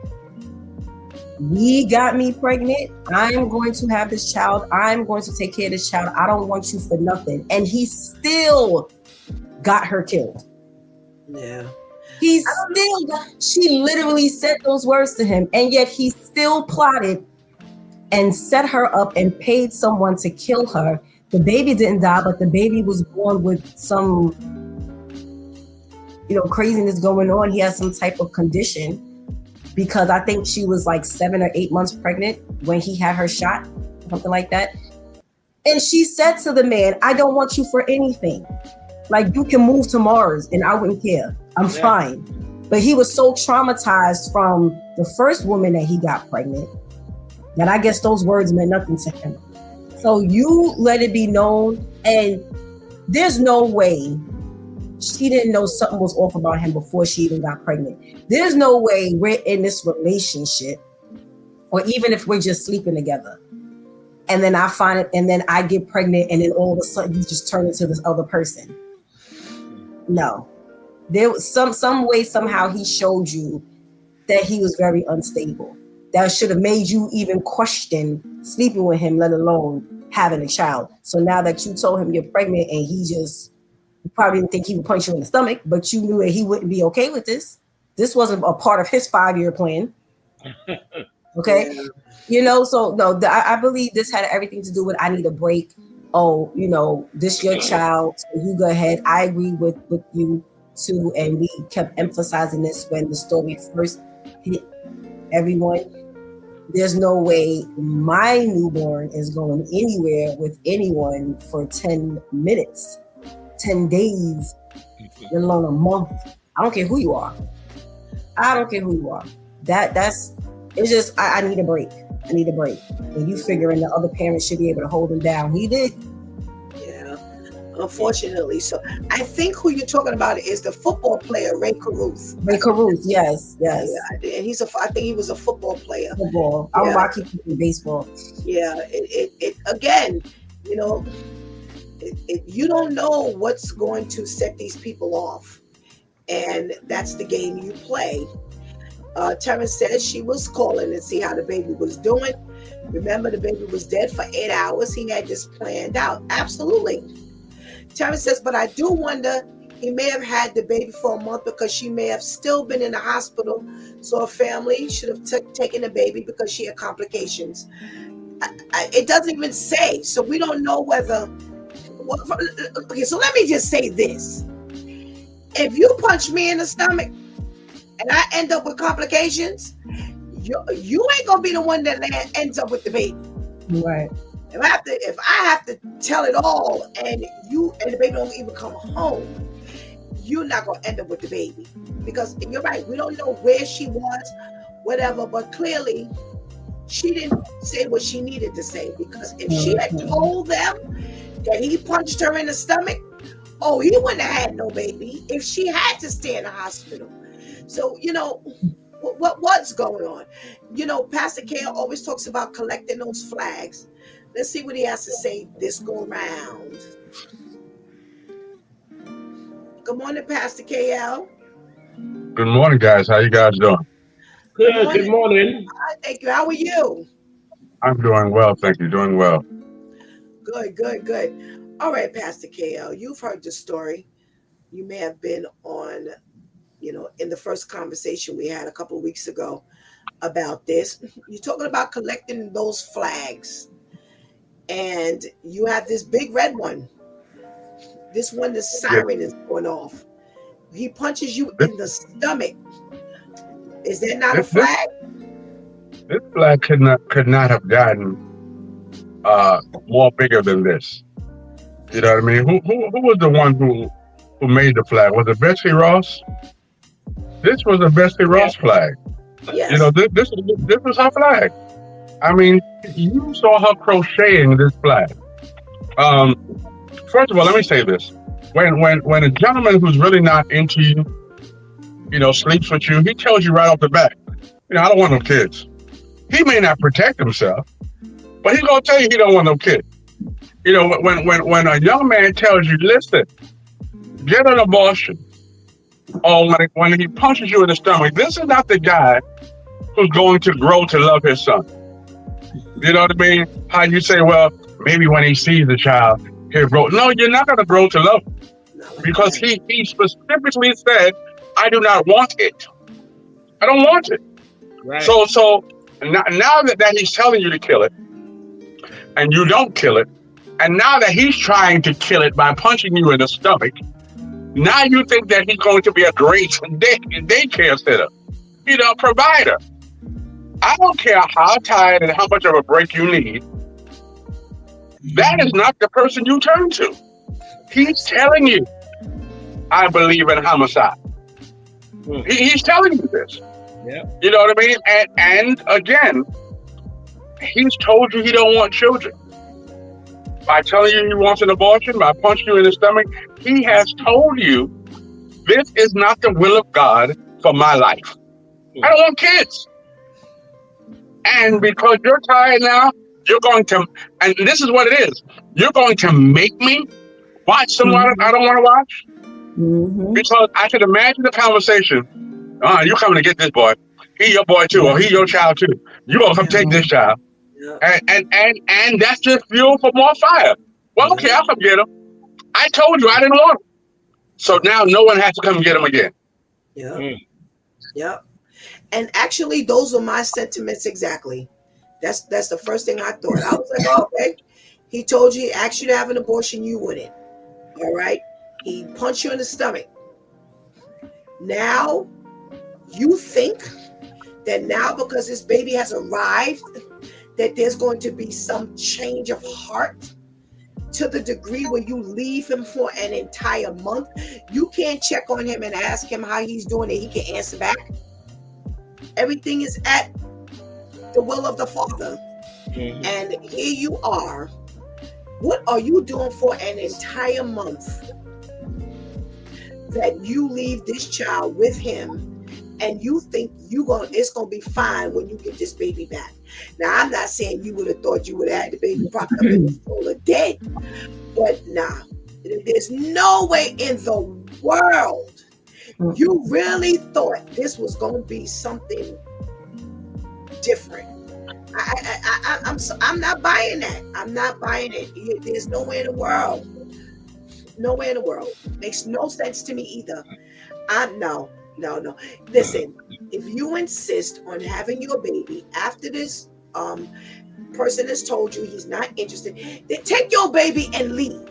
We got me pregnant. I'm going to have this child. I'm going to take care of this child. I don't want you for nothing. And he still got her killed. Yeah. She literally said those words to him, and yet he still plotted and set her up and paid someone to kill her. The baby didn't die, but the baby was born with some, craziness going on. He has some type of condition, because I think she was like 7 or 8 months pregnant when he had her shot, something like that. And she said to the man, I don't want you for anything. Like, you can move to Mars and I wouldn't care. I'm fine. But he was so traumatized from the first woman that he got pregnant that I guess those words meant nothing to him. So you let it be known, and there's no way she didn't know something was off about him before she even got pregnant. There's no way we're in this relationship, or even if we're just sleeping together, and then I find it, and then I get pregnant, and then all of a sudden you just turn into this other person. No. There was some way, somehow he showed you that he was very unstable. That should have made you even question sleeping with him, let alone having a child. So now that you told him you're pregnant, and you probably didn't think he would punch you in the stomach, but you knew that he wouldn't be okay with this. This wasn't a part of his 5-year plan. Okay. Yeah. You know, so no, I believe this had everything to do with I need a break. Oh, you know, this your child, so you go ahead. I agree with you too, and we kept emphasizing this when the story first hit everyone. There's no way my newborn is going anywhere with anyone for 10 minutes, 10 days, let alone a month. I don't care who you are. I don't care who you are. That's it's just I need a break. I need a break. And you figuring the other parents should be able to hold him down. He did. Yeah. Unfortunately. So I think who you're talking about is the football player, Ray Caruth. Ray Caruth, yes. Yeah, and I think he was a football player. Football. I don't keep thinking baseball. Yeah. It again, you know, you don't know what's going to set these people off. And that's the game you play. Terrence says she was calling to see how the baby was doing. Remember, the baby was dead for 8 hours. He had this planned out. Absolutely. Terrence says, but I do wonder, he may have had the baby for a month because she may have still been in the hospital. So her family should have taken the baby because she had complications. It doesn't even say. So we don't know whether. Okay, so let me just say this. If you punch me in the stomach and I end up with complications, you ain't gonna be the one that ends up with the baby. Right. If I have to tell it all and the baby don't even come home, you're not gonna end up with the baby. Because you're right, we don't know where she was, whatever, but clearly she didn't say what she needed to say. Because if she had told them that he punched her in the stomach, oh, he wouldn't have had no baby if she had to stay in the hospital. So, you know, what's going on? You know, Pastor K always talks about collecting those flags. Let's see what he has to say this go round. Good morning, Pastor KL. Good morning, guys. How you guys doing? Good morning. Hi, thank you. How are you? I'm doing well, thank you. Doing well. Good. All right, Pastor KL, you've heard the story. You may have been on, you know, in the first conversation we had a couple of weeks ago about this. You're talking about collecting those flags. And you have this big red one. This one, the siren is going off. He punches you in the stomach. Is that not a flag? This flag could not have gotten more bigger than this. You know what I mean? Who was the one who made the flag? Was it Betsy Ross? This was a Betsy Ross flag. Yes. You know, this was her flag. I mean, you saw her crocheting this flag. First of all, let me say this: when a gentleman who's really not into you, you know, sleeps with you, he tells you right off the bat, you know, I don't want no kids. He may not protect himself, but he's gonna tell you he don't want no kids. You know, when a young man tells you, listen, get an abortion, or when he punches you in the stomach, this is not the guy who's going to grow to love his son. You know what I mean? How you say, well, maybe when he sees the child, he'll grow. No, you're not going to grow to love him because he specifically said, I do not want it. I don't want it. Right. So now that he's telling you to kill it, and you don't kill it, and now that he's trying to kill it by punching you in the stomach, now you think that he's going to be a great daycare sitter, you know, provider. I don't care how tired and how much of a break you need. That is not the person you turn to. He's telling you, I believe in homicide. He's telling you this. Yeah. You know what I mean? And again, he's told you he don't want children. By telling you he wants an abortion, by punching you in the stomach, he has told you this is not the will of God for my life. I don't want kids. And because you're tired now, you're going to, and this is what it is, you're going to make me watch someone I don't want to watch. Because I can imagine the conversation. You coming to get this boy. He your boy too, or he your child too. You gonna come take this child. And that's just fuel for more fire. Well, okay, I'll come get him. I told you I didn't want him. So now no one has to come get him again. Yep. And actually, those were my sentiments exactly. That's the first thing I thought. I was like, oh, okay. He told you, he asked you to have an abortion, you wouldn't. All right. He punched you in the stomach. Now you think that now because this baby has arrived, that there's going to be some change of heart to the degree where you leave him for an entire month. You can't check on him and ask him how he's doing and he can answer back. Everything is at the will of the Father. Mhm. And here you are. What are you doing for an entire month that you leave this child with him and you think it's gonna be fine when you get this baby back? Now, I'm not saying you would have thought you would have had the baby propped up in the stroller dead, but nah, there's no way in the world you really thought this was gonna be something different. I'm not buying that. I'm not buying it. There's nowhere in the world. Nowhere in the world. Makes no sense to me either. No. Listen, if you insist on having your baby after this person has told you he's not interested, then take your baby and leave.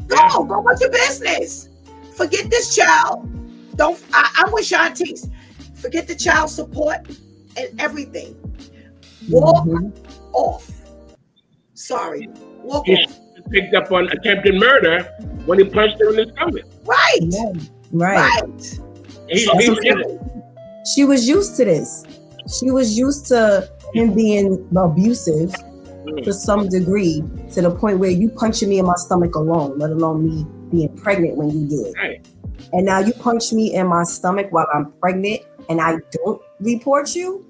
Go about your business. Forget this child. I'm with Shantice. Forget the child support and everything. Walk off. Sorry. Walk He off. picked up on attempted murder when he punched her in the stomach. Right. Right. He So did simple. it. She was used to this. She was used to him being abusive to some degree, to the point where you punching me in my stomach alone, let alone me being pregnant when you do it. Right. And now you punch me in my stomach while I'm pregnant and I don't report you?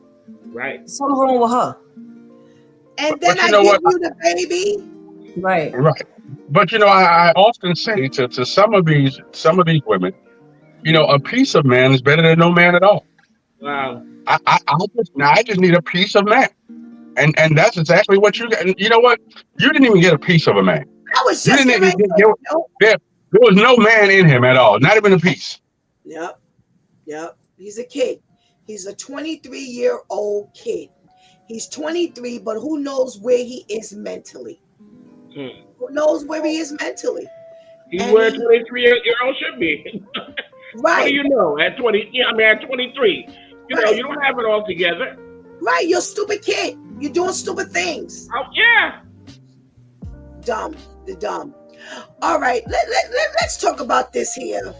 Right. Something wrong with her. And then I give you the baby. Right. But I often say to some of these women, a piece of man is better than no man at all. Wow. I just need a piece of man, and that's exactly what you got. And you know what? You didn't even get a piece of a man. I was You just didn't getting even there was no man in him at all, not even a piece. Yep. He's a kid. He's a 23-year-old kid. He's 23, but who knows where he is mentally? Who knows where he is mentally? He's where a 23-year-old should be. Right. What do you know? At 20, at 23, you know, you don't have it all together. Right. You're a stupid kid. You're doing stupid things. Oh, yeah. Dumb. All right. Let's talk about this here.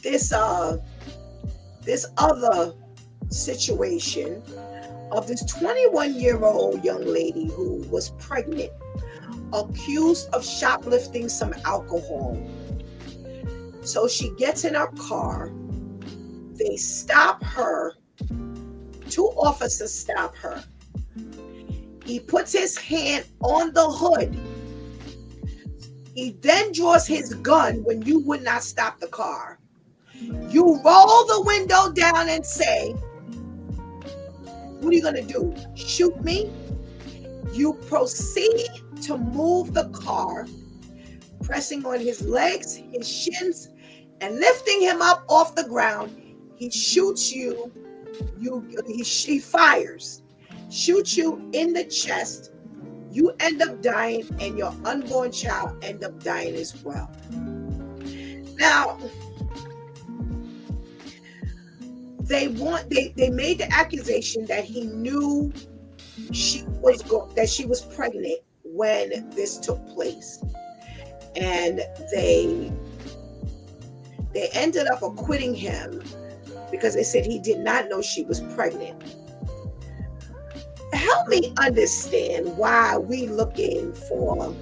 This other situation of this 21-year-old young lady who was pregnant, accused of shoplifting some alcohol. So she gets in her car. They stop her. 2 officers stop her. He puts his hand on the hood. He then draws his gun when you would not stop the car. You roll the window down and say, what are you going to do? Shoot me? You proceed to move the car, pressing on his legs, his shins, and lifting him up off the ground. He shoots you. He fires, shoots you in the chest. You end up dying, and your unborn child end up dying as well. Now, they made the accusation that he knew she was pregnant when this took place, and they ended up acquitting him because they said he did not know she was pregnant. Help me understand why we looking for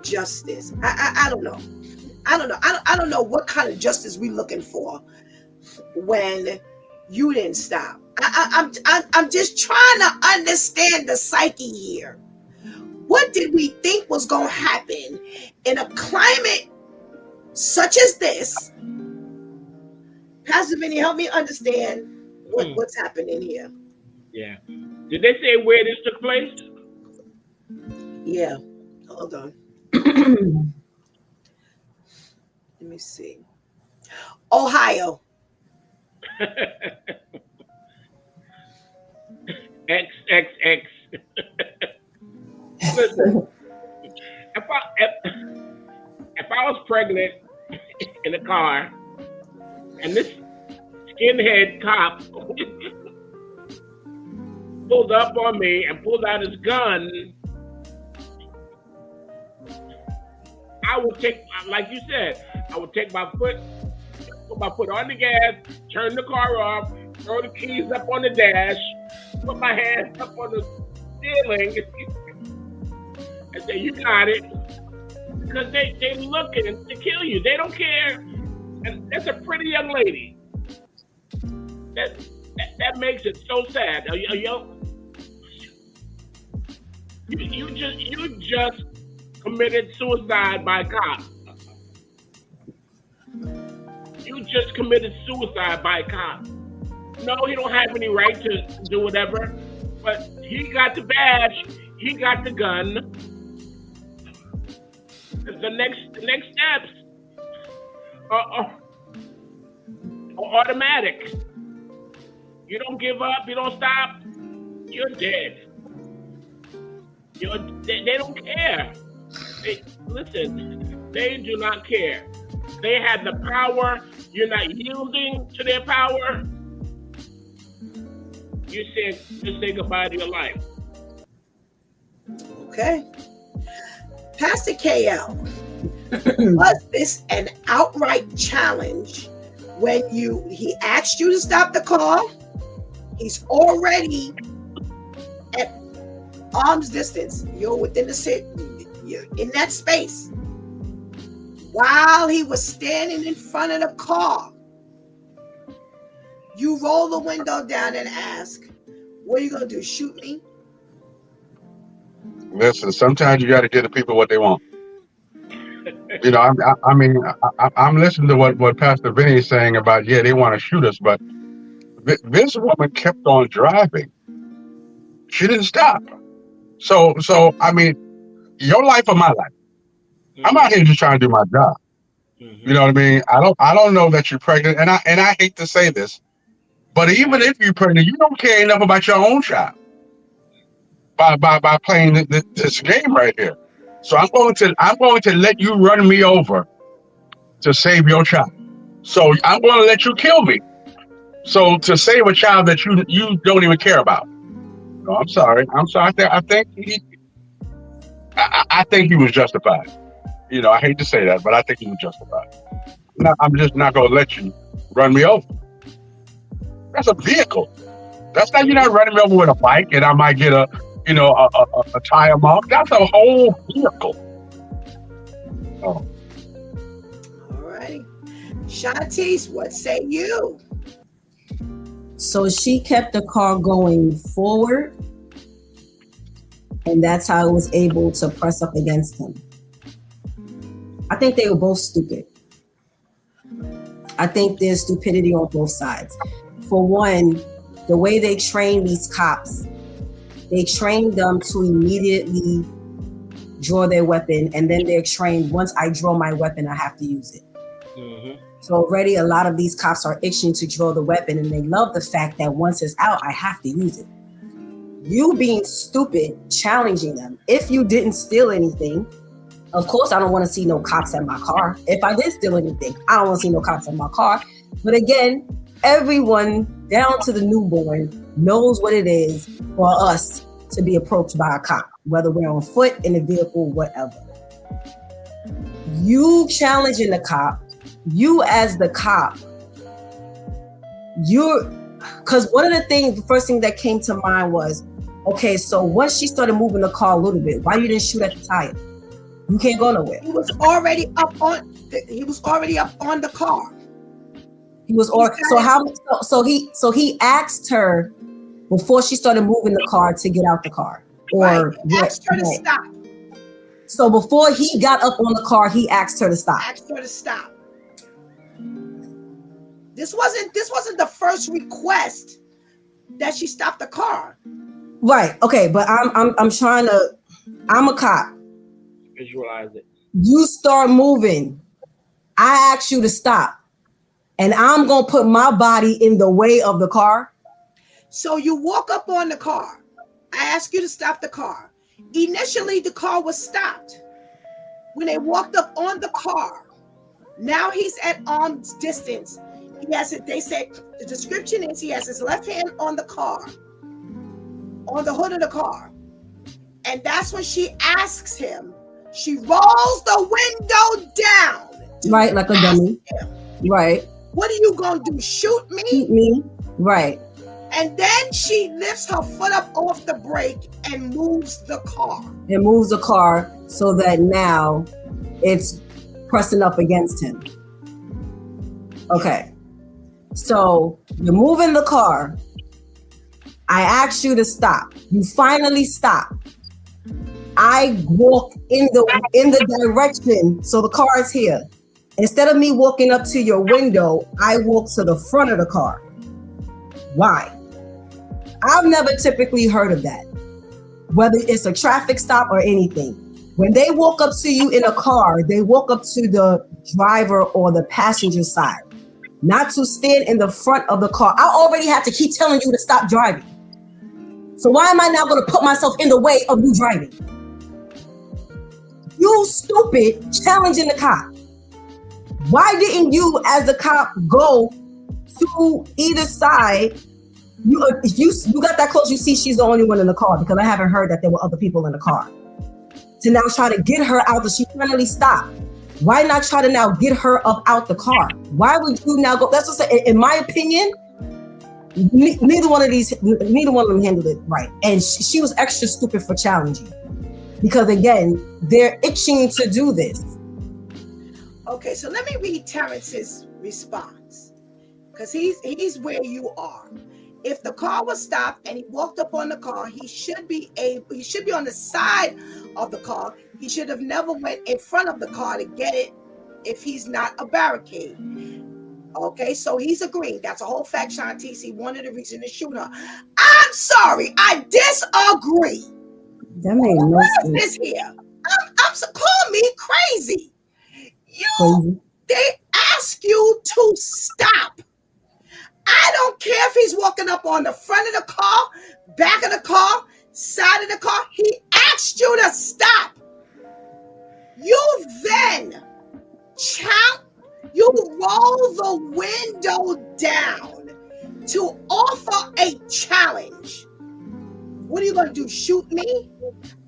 justice. I don't know. I don't know what kind of justice we looking for when you didn't stop. I'm just trying to understand the psyche here. What did we think was going to happen in a climate such as this? Pastor Vinny, help me understand what's happening here. Yeah. Did they say where this took place? Yeah. Hold on. Let me see. Ohio. XXX. Listen, if I was pregnant in a car and this skinhead cop pulled up on me and pulled out his gun, I would take, like you said, I would take put my foot on the gas, turn the car off, throw the keys up on the dash, put my hands up on the ceiling, and say, "You got it," because they looking to kill you. They don't care, and that's a pretty young lady. That makes it so sad. You just committed suicide by cop. You just committed suicide by cop. No, he don't have any right to do whatever, but he got the badge, he got the gun. The next steps are automatic. You don't give up, you don't stop, you're dead. They don't care. Listen, they do not care. They have the power. You're not yielding to their power. You say goodbye to your life. Okay. Pastor KL, was this an outright challenge when he asked you to stop the car? He's already at arm's distance. You're within the city. You're in that space. While he was standing in front of the car, you roll the window down and ask, "What are you gonna do? Shoot me?" Listen, sometimes you got to give the people what they want. You know, I'm listening to what Pastor Vinny is saying about, yeah, they want to shoot us, but this woman kept on driving. She didn't stop. So I mean, your life or my life. I'm out here just trying to do my job. You know what I mean? I don't know that you're pregnant, and I hate to say this, but even if you're pregnant, you don't care enough about your own child by playing this game right here. So I'm going to let you run me over to save your child. So I'm going to let you kill me. So to save a child that you don't even care about. No, I'm sorry. I think he was justified. You know, I hate to say that, but I think he was justified. I'm just not going to let you run me over. That's a vehicle. That's not, you're not running me over with a bike and I might get a tire mark. That's a whole vehicle. Oh. All right. Shantice, what say you? So she kept the car going forward, and that's how I was able to press up against him. I think they were both stupid. I think there's stupidity on both sides. For one, the way they train these cops, they train them to immediately draw their weapon, and then they're trained, once I draw my weapon, I have to use it. Mm-hmm. So already a lot of these cops are itching to draw the weapon, and they love the fact that once it's out, I have to use it. You being stupid, challenging them. If you didn't steal anything, of course, I don't want to see no cops at my car. If I did steal anything, I don't want to see no cops at my car. But again, everyone down to the newborn knows what it is for us to be approached by a cop, whether we're on foot, in a vehicle, whatever. You challenging the cop, you as the cop, because one of the first thing that came to mind was, okay, so once she started moving the car a little bit, why you didn't shoot at the tire? You can't go nowhere. He was already up on the car. So he asked her before she started moving the car to get out the car. Or he asked her to stop. So before he got up on the car, he asked her to stop. This wasn't the first request that she stopped the car. Right. Okay, but I'm trying to. I'm a cop. Visualize it. You start moving. I ask you to stop. and I'm going to put my body in the way of the car. So you walk up on the car. I ask you to stop the car. Initially, the car was stopped. When they walked up on the car, now he's at arm's distance. He has it. They said the description is he has his left hand on the car, on the hood of the car, and that's when she asks him. She rolls the window down. Right, like a dummy. Right. What are you gonna do? Shoot me? Shoot me. Right. And then she lifts her foot up off the brake and moves the car. It moves the car so that now it's pressing up against him. Okay. So you're moving the car. I asked you to stop. You finally stop. I walk in the direction, so the car is here. Instead of me walking up to your window, I walk to the front of the car. Why? I've never typically heard of that, whether it's a traffic stop or anything. When they walk up to you in a car, they walk up to the driver or the passenger side, not to stand in the front of the car. I already have to keep telling you to stop driving. So why am I now going to put myself in the way of you driving? You stupid, challenging the cop. Why didn't you, as the cop, go to either side? If you got that close, you see she's the only one in the car, because I haven't heard that there were other people in the car. To now try to get her out, that she finally stopped. Why not try to now get her up out the car? Why would you now go? That's what I'm saying. In my opinion, neither one of them handled it right. And she was extra stupid for challenging. Because again, they're itching to do this. Okay, so let me read Terrence's response, because he's where you are. If the car was stopped and he walked up on the car, he should be on the side of the car. He should have never went in front of the car to get it if he's not a barricade. Okay, so he's agreeing. That's a whole fact, Shantice. He wanted a reason to shoot her. I'm sorry, I disagree. That made no sense. What is this here? Call me crazy. They ask you to stop. I don't care if he's walking up on the front of the car, back of the car, side of the car. He asked you to stop. You then you roll the window down to offer a challenge. What are you going to do? Shoot me?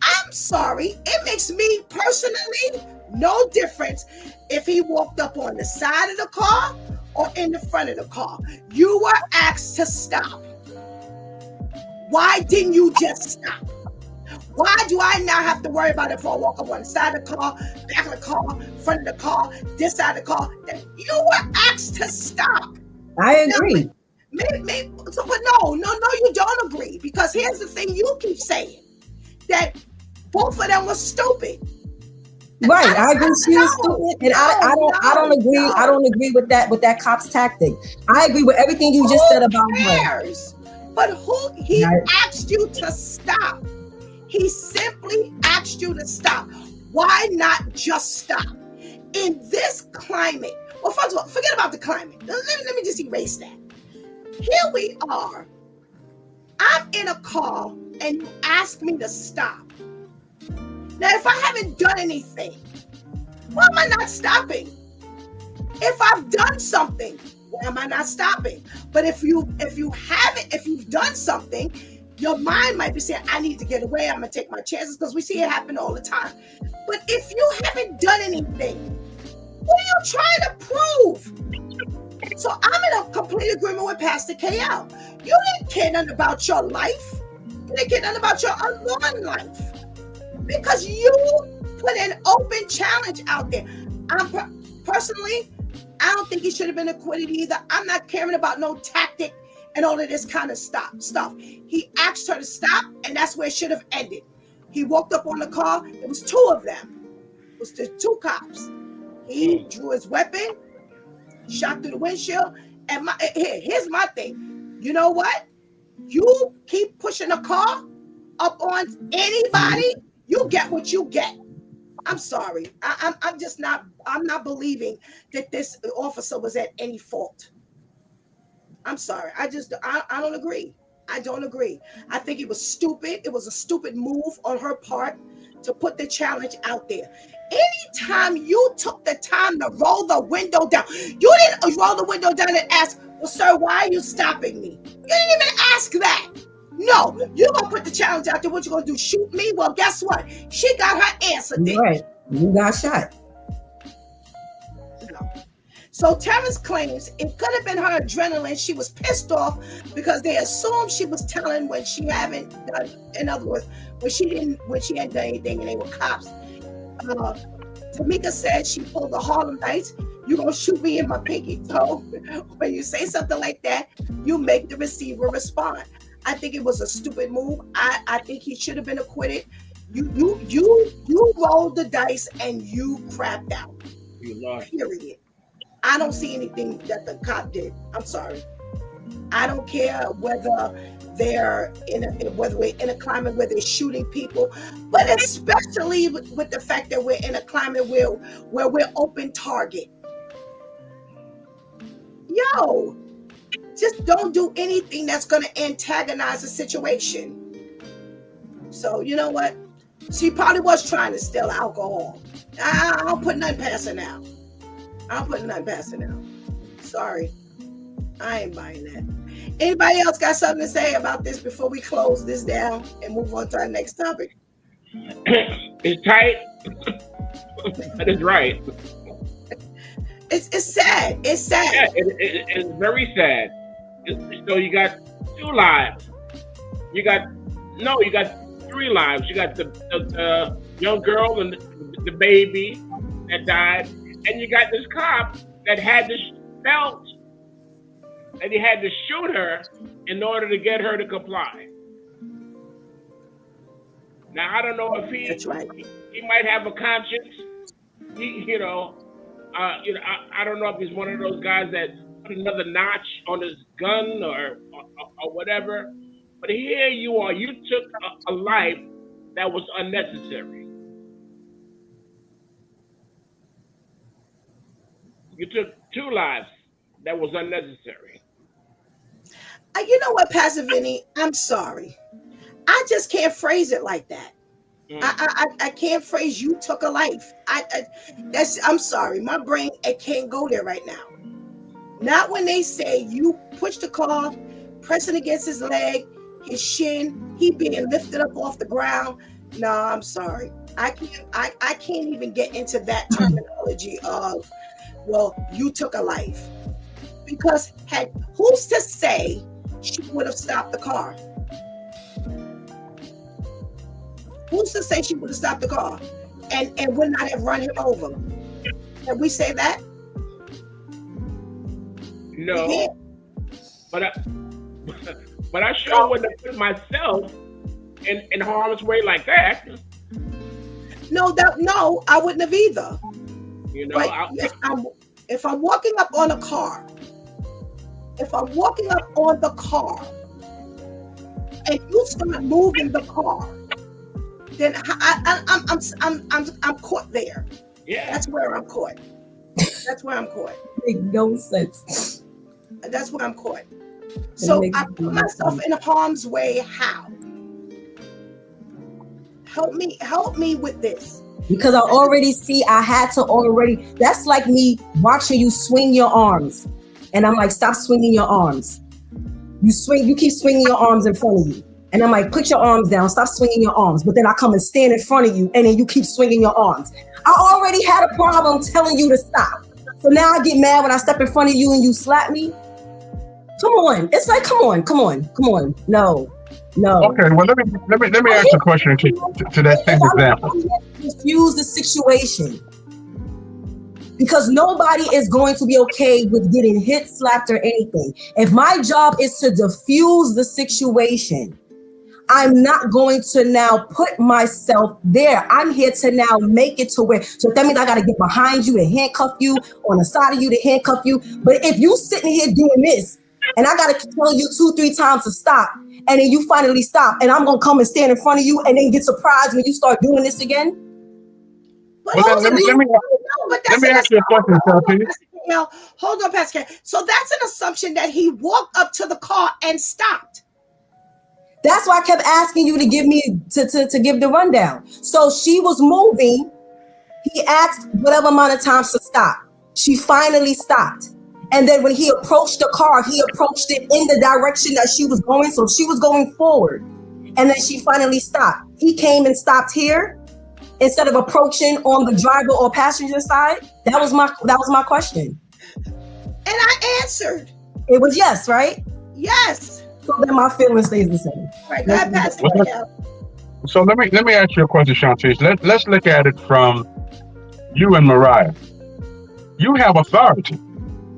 I'm sorry. It makes me personally no difference if he walked up on the side of the car or in the front of the car. You were asked to stop. Why didn't you just stop? Why do I now have to worry about if I walk up on the side of the car, back of the car, front of the car, this side of the car? You were asked to stop. I agree. But no, you don't agree, because here's the thing you keep saying, that both of them were stupid. Right, I agree. She was stupid, and I don't agree. I don't agree with that cop's tactic. I agree with everything you just said about her. But he asked you to stop. He simply asked you to stop. Why not just stop? In this climate, well, first of all, forget about the climate. Let me just erase that. Here we are. I'm in a car and you ask me to stop. Now, if I haven't done anything, why am I not stopping? If I've done something, why am I not stopping? But if you've done something, your mind might be saying, I need to get away. I'm going to take my chances, because we see it happen all the time. But if you haven't done anything, what are you trying to prove? So I'm in a complete agreement with Pastor KL. You didn't care nothing about your life. You didn't care nothing about your unborn life, because you put an open challenge out there. Personally, I don't think he should have been acquitted either. I'm not caring about no tactic and all of this kind of stuff. He asked her to stop, and that's where it should have ended. He walked up on the car. It was two of them. It was the two cops. He drew his weapon, shot through the windshield. And here's my thing. You know what? You keep pushing a car up on anybody, you get what you get. I'm sorry. I'm just not. I'm not believing that this officer was at any fault. I'm sorry. I don't agree. I don't agree. I think it was stupid. It was a stupid move on her part to put the challenge out there. Anytime you took the time to roll the window down, you didn't roll the window down and ask, well, sir, why are you stopping me? You didn't even ask that. No, you're going to put the challenge out there. What you going to do? Shoot me? Well, guess what? She got her answer. Right. You got shot. No. So Terrence claims it could have been her adrenaline. She was pissed off because they assumed she was telling when she haven't done. In other words, when she hadn't done anything and they were cops. Tamika said she pulled the Harlem Nights. You gonna shoot me in my pinky toe? When you say something like that, you make the receiver respond. I think it was a stupid move. I think he should have been acquitted. You rolled the dice and you crapped out. You lost. Period. I don't see anything that the cop did. I'm sorry. I don't care whether we're in a climate where they're shooting people, but especially with the fact that we're in a climate where we're open target. Yo, just don't do anything that's going to antagonize the situation. So you know what? She probably was trying to steal alcohol. I don't put nothing past her now. Sorry. I ain't buying that. Anybody else got something to say about this before we close this down and move on to our next topic? It's tight. That is right. It's sad. It's sad. Yeah, it's very sad. So you got 2 lives. You got 3 lives. You got the young girl and the baby that died, and you got this cop that had this belt. And he had to shoot her in order to get her to comply. Now I don't know if he might have a conscience. I don't know if he's one of those guys that put another notch on his gun or whatever. But here you are. You took a life that was unnecessary. You took 2 lives that was unnecessary. You know what, Pastor Vinny? I'm sorry. I just can't phrase it like that. I can't phrase you took a life. I'm sorry. My brain, it can't go there right now. Not when they say you pushed the car, pressing against his leg, his shin, he being lifted up off the ground. No, I'm sorry. I can't even get into that terminology of, well, you took a life. Because who's to say she would have stopped the car? Who's to say she would have stopped the car and would not have run him over? Can we say that? No. Yeah. But I sure wouldn't have put myself in harm's way like that. No, I wouldn't have either. You know, if I'm walking up on a car, and you start moving the car, then I'm caught there. Yeah. That's where I'm caught. Make no sense. That's where I'm caught. So I put myself in harm's way. How? Help me with this. Because I already see that's like me watching you swing your arms. And I'm like, stop swinging your arms. You keep swinging your arms in front of you. And I'm like, put your arms down, stop swinging your arms. But then I come and stand in front of you and then you keep swinging your arms. I already had a problem telling you to stop. So now I get mad when I step in front of you and you slap me. Come on. It's like, come on. No. Okay, well, let me ask a question to that same example. Diffuse the situation. Because nobody is going to be okay with getting hit, slapped, or anything. If my job is to diffuse the situation, I'm not going to now put myself there. I'm here to now make it to where, so that means I got to get behind you to handcuff you, on the side of you to handcuff you. But if you sitting here doing this, and I got to tell you 2-3 times to stop, and then you finally stop, and I'm going to come and stand in front of you and then get surprised when you start doing this again? But Well, hold let on, me but let that's me an ask you a question, Chelsea. hold on, Pastor K. So that's an assumption that he walked up to the car and stopped. That's why I kept asking you to give me to give the rundown. So she was moving. He asked whatever amount of times to stop. She finally stopped. And then when he approached the car, he approached it in the direction that she was going. So she was going forward. And then she finally stopped. He came and stopped here instead of approaching on the driver or passenger side. That was my question. And I answered. It was yes, right? Yes. So then my feeling stays the same. Right, go ahead, Pastor K. So let me ask you a question, Shantice. Let's look at it from you and Mariah. You have authority.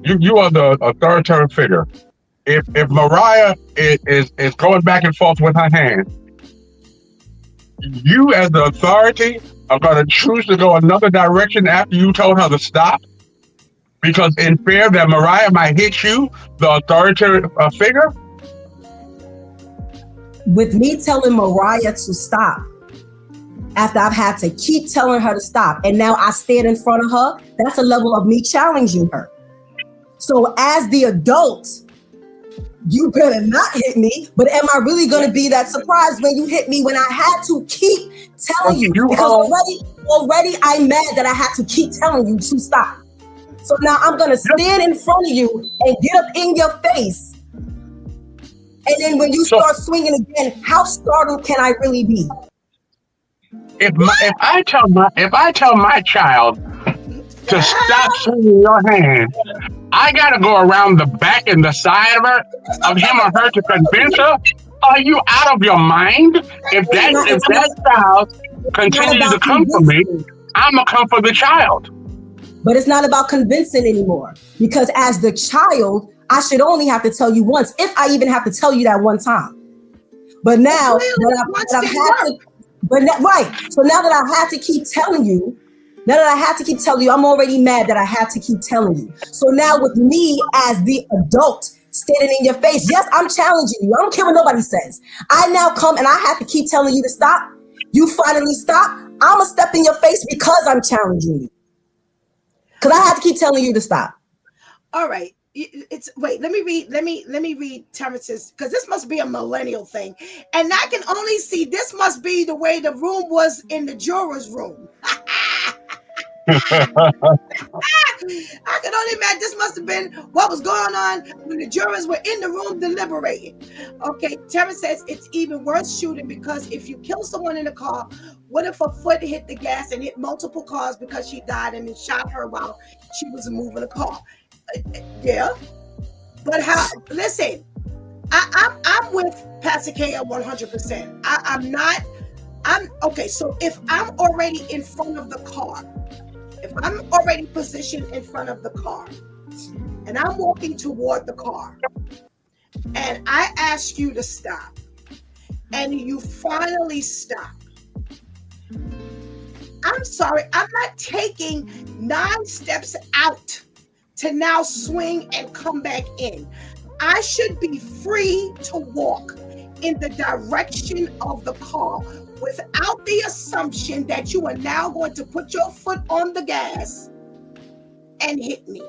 You are the authoritarian figure. If Mariah is going back and forth with her hand, you as the authority are going to choose to go another direction after you told her to stop, because in fear that Mariah might hit you, the authoritarian figure. With me telling Mariah to stop, after I've had to keep telling her to stop, and now I stand in front of her, that's a level of me challenging her. So as the adult, you better not hit me, but am I really going to be that surprised when you hit me when I had to keep telling you? Because already I'm mad that I had to keep telling you to stop. So now I'm going to stand in front of you and get up in your face. And then when you start swinging again, how startled can I really be? If I tell my child to stop swinging your hand, I gotta go around the back and the side of him or her to convince her. Are you out of your mind? If that child continues to come for me, I'm gonna come for the child. But it's not about convincing anymore, because as the child, I should only have to tell you once, if I even have to tell you that one time. But now that I've had to, right. So now that I have to keep telling you, I'm already mad that I had to keep telling you. So now with me as the adult standing in your face, yes, I'm challenging you. I don't care what nobody says. I now come and I have to keep telling you to stop. You finally stop. I'm gonna step in your face because I'm challenging you. Because I have to keep telling you to stop. All right. Wait, let me read Terrence's, because this must be a millennial thing. And I can only see this must be the way the room was in the juror's room. I can only imagine this must have been what was going on when the jurors were in the room deliberating. Okay, Terrence says it's even worse shooting, because if you kill someone in a car, what if a foot hit the gas and hit multiple cars because she died and it shot her while she was moving a car? Yeah, but how? Listen, I'm with Pastor K 100%. I'm not. I'm okay. So if I'm already in front of the car, if I'm already positioned in front of the car, and I'm walking toward the car, and I ask you to stop, and you finally stop, I'm sorry, I'm not taking 9 steps out to now swing and come back in. I should be free to walk in the direction of the car without the assumption that you are now going to put your foot on the gas and hit me.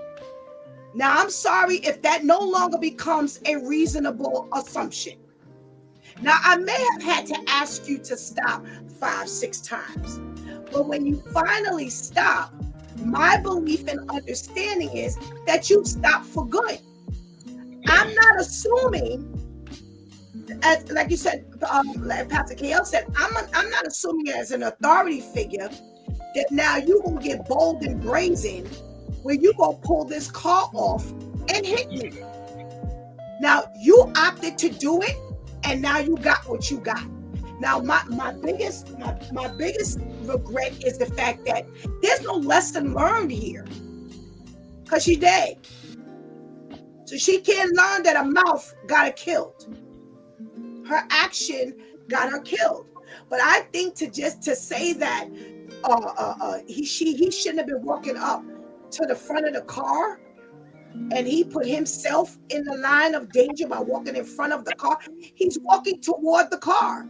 Now, I'm sorry if that no longer becomes a reasonable assumption. Now, I may have had to ask you to stop 5, 6 times, but when you finally stop, my belief and understanding is that you stop for good. I'm not assuming, as like you said, like Pastor KL said, I'm not assuming as an authority figure that now you're going to get bold and brazen where you're going to pull this car off and hit me. Now, you opted to do it, and now you got what you got. Now, my biggest regret is the fact that there's no lesson learned here, because she's dead. So she can't learn that a mouth got her killed. Her action got her killed. But I think to say that he shouldn't have been walking up to the front of the car, and he put himself in the line of danger by walking in front of the car. He's walking toward the car.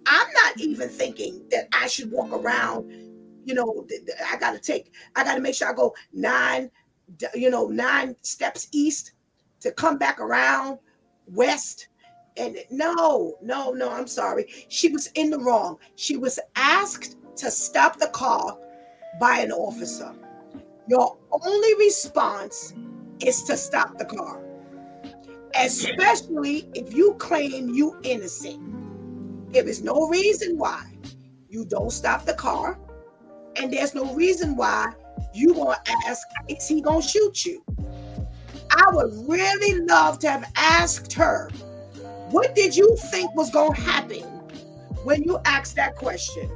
I'm not even thinking that I should walk around I got to make sure I go 9 steps east to come back around west. And no, I'm sorry. She was in the wrong. She was asked to stop the car by an officer. Your only response is to stop the car, especially if you claim you innocent. There is no reason why you don't stop the car, and there's no reason why you gonna ask, is he gonna shoot you? I would really love to have asked her, what did you think was gonna happen when you asked that question?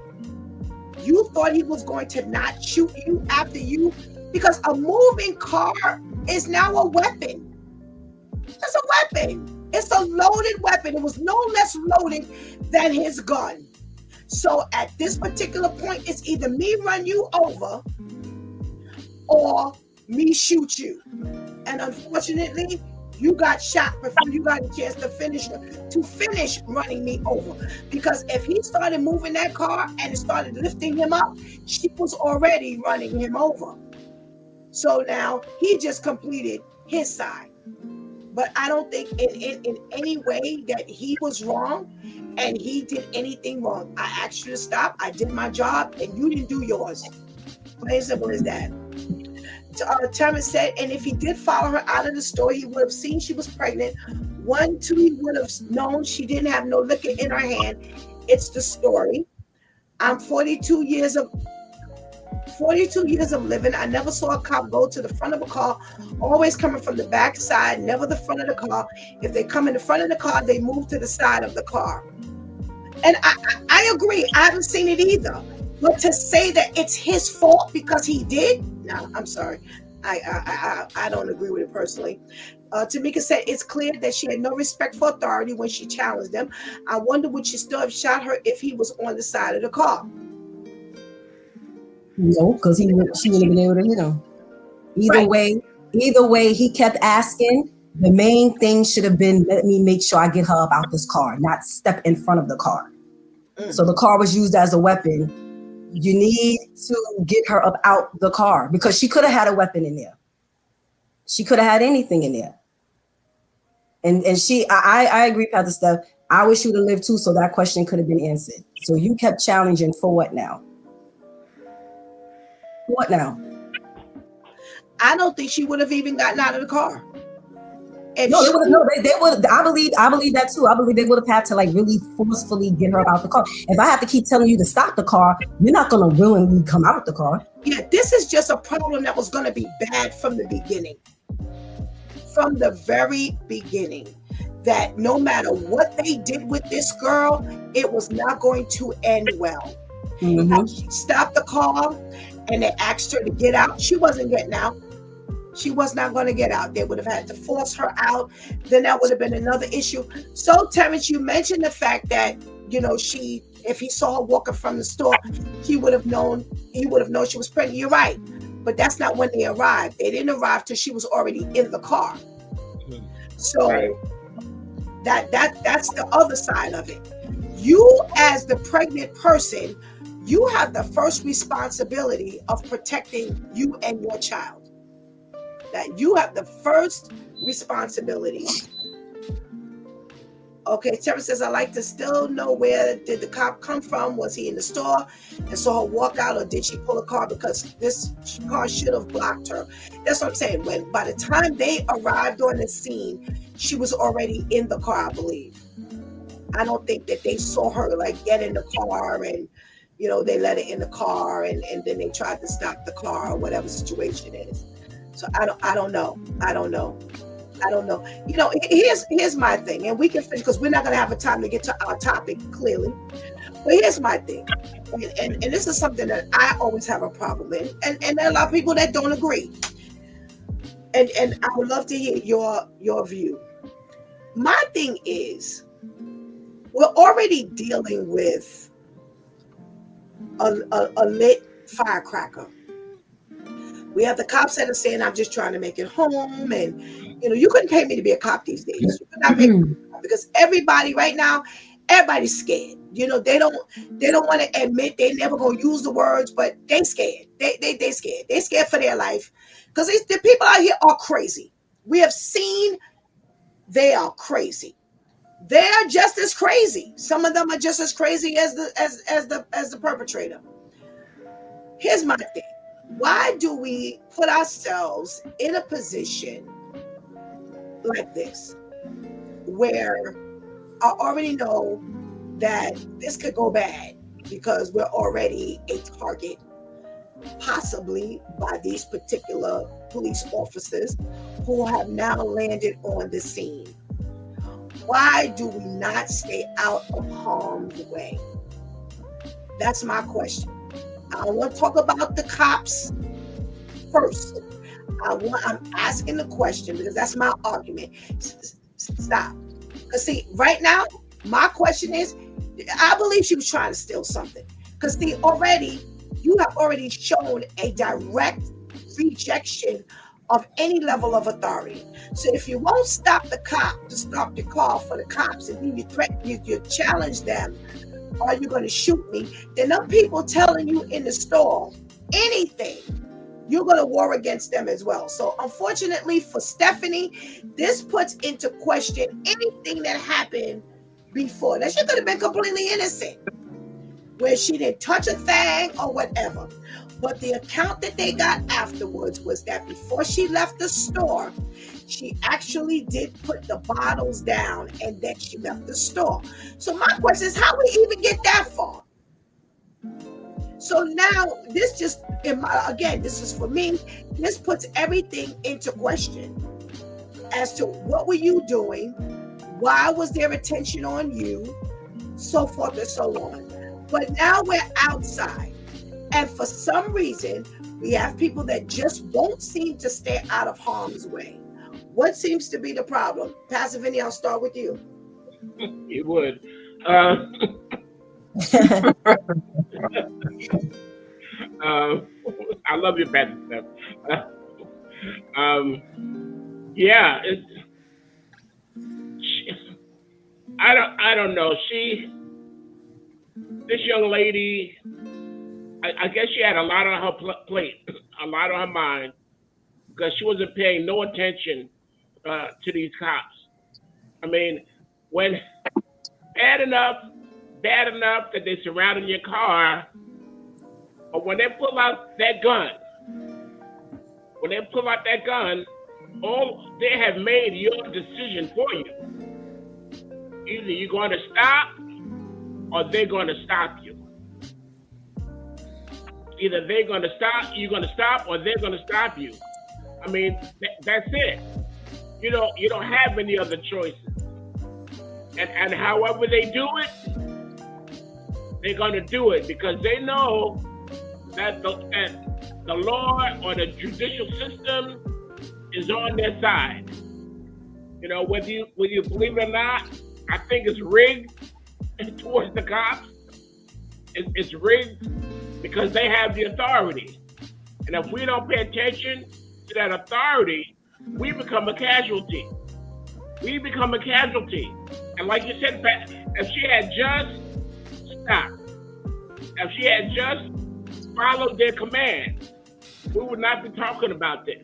You thought he was going to not shoot you after you, because a moving car is now a weapon. It's a weapon. It's a loaded weapon. It was no less loaded than his gun. So at this particular point, it's either me run you over or me shoot you. And unfortunately, you got shot before you got a chance to finish running me over. Because if he started moving that car and it started lifting him up, she was already running him over. So now he just completed his side. But I don't think in any way that he was wrong and he did anything wrong. I asked you to stop. I did my job and you didn't do yours. Plain simple as that. Terrence said, and if he did follow her out of the store, he would have seen she was pregnant. 1, 2, he would have known she didn't have no liquor in her hand. It's the story. I'm 42 years of living. I never saw a cop go to the front of a car, always coming from the back side, never the front of the car. If they come in the front of the car, they move to the side of the car. And I agree. I haven't seen it either. But to say that it's his fault because he did, no, I'm sorry. I don't agree with it personally. Tamika said it's clear that she had no respect for authority when she challenged them. I wonder would she still have shot her if he was on the side of the car? No, because she wouldn't have been able to, Either way, he kept asking. The main thing should have been, let me make sure I get her up out this car, not step in front of the car. So the car was used as a weapon. You need to get her up out the car because she could have had a weapon in there. She could have had anything in there. And I agree, Pastor Steph. I wish you would have lived too, so that question could have been answered. So you kept challenging for what now? What now? I don't think she would have even gotten out of the car. They would. I believe that too. I believe they would have had to really forcefully get her out the car. If I have to keep telling you to stop the car, you're not going to willingly come out of the car. Yeah, this is just a problem that was going to be bad from the beginning. From the very beginning, that no matter what they did with this girl, it was not going to end well. She stopped the car and they asked her to get out. She wasn't getting out. She was not going to get out. They would have had to force her out. Then that would have been another issue. So, Terrence, you mentioned the fact that, if he saw her walking from the store, he would have known she was pregnant. You're right. But that's not when they arrived. They didn't arrive till she was already in the car. So that's the other side of it. You, as the pregnant person, you have the first responsibility of protecting you and your child. That you have the first responsibility. Okay, Terry says, I like to still know where did the cop come from? Was he in the store and saw her walk out, or did she pull a car because this car should have blocked her? That's what I'm saying. By the time they arrived on the scene, she was already in the car, I believe. I don't think that they saw her get in the car and they let her in the car and then they tried to stop the car or whatever situation is. So I don't know. Here's my thing, and we can finish because we're not going to have a time to get to our topic clearly. But here's my thing, and this is something that I always have a problem in, and there are a lot of people that don't agree. And I would love to hear your view. My thing is, we're already dealing with a lit firecracker. We have the cops that are saying, I'm just trying to make it home. And, you couldn't pay me to be a cop these days. You could not pay me because everybody right now, Everybody's scared. You know, they don't want to admit they never gonna use the words, but they scared. They scared. They scared for their life because the people out here are crazy. We have seen they are crazy. They are just as crazy. Some of them are just as crazy as the perpetrator. Here's my thing. Why do we put ourselves in a position like this where I already know that this could go bad because we're already a target, possibly by these particular police officers who have now landed on the scene? Why do we not stay out of harm's way? That's my question. I want to talk about the cops first. I'm asking the question because that's my argument. Stop. Because see, right now, my question is, I believe she was trying to steal something. Because see, you have already shown a direct rejection of any level of authority. So if you won't stop the cop to stop your car for the cops, and then you challenge them, are you going to shoot me? Then them people telling you in the store anything, you're going to war against them as well. So unfortunately for Stephanie, this puts into question anything that happened before. That she could have been completely innocent, where she didn't touch a thing or whatever. But the account that they got afterwards was that before she left the store, she actually did put the bottles down and then she left the store. So my question is, how we even get that far? So now this just, again, this is for me, this puts everything into question as to what were you doing? Why was there attention on you? So forth and so on. But now we're outside. And for some reason, we have people that just won't seem to stay out of harm's way. What seems to be the problem? Pastor Vinny, I'll start with you. You would. I love you, Pastor Steph. Yeah, I don't know. This young lady, I guess she had a lot on her plate, a lot on her mind, because she wasn't paying no attention to these cops. I mean, when bad enough that they surrounded your car, but when they pull out that gun, they have made your decision for you. Either you're going to stop or they're going to stop you. Either they're going to stop, you're going to stop, or they're going to stop you. I mean, that's it. You don't have any other choices. And however they do it, they're going to do it because they know that the law or the judicial system is on their side. You know, whether you believe it or not, I think it's rigged towards the cops. It's rigged because they have the authority. And if we don't pay attention to that authority, we become a casualty. And like you said, if she had just stopped, if she had just followed their command, we would not be talking about this.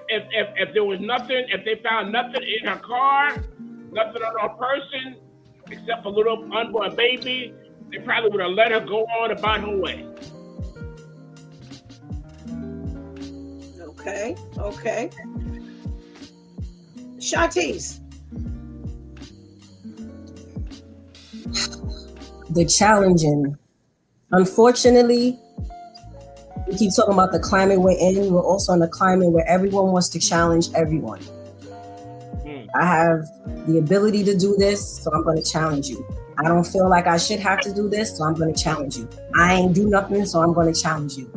If there was nothing, if they found nothing in her car, nothing on her person, except a little unborn baby, they probably would have let her go on about her way. Okay. Shantice. The challenging. Unfortunately, we keep talking about the climate we're in. We're also in a climate where everyone wants to challenge everyone. I have the ability to do this, so I'm going to challenge you. I don't feel like I should have to do this, so I'm going to challenge you. I ain't do nothing, so I'm going to challenge you.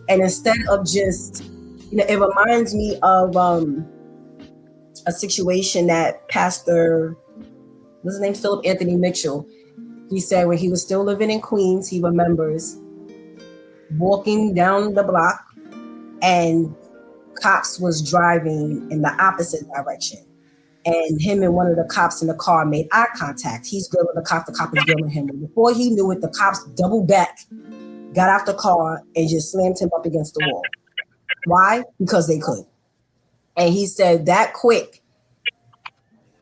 And instead of just, it reminds me of a situation that Pastor, what's his name, Philip Anthony Mitchell, he said when he was still living in Queens, he remembers walking down the block and cops was driving in the opposite direction. and him and one of the cops in the car made eye contact. He's grilling the cop is grilling him. And before he knew it, the cops doubled back, got out the car, and just slammed him up against the wall. Why? Because they could. And he said that quick,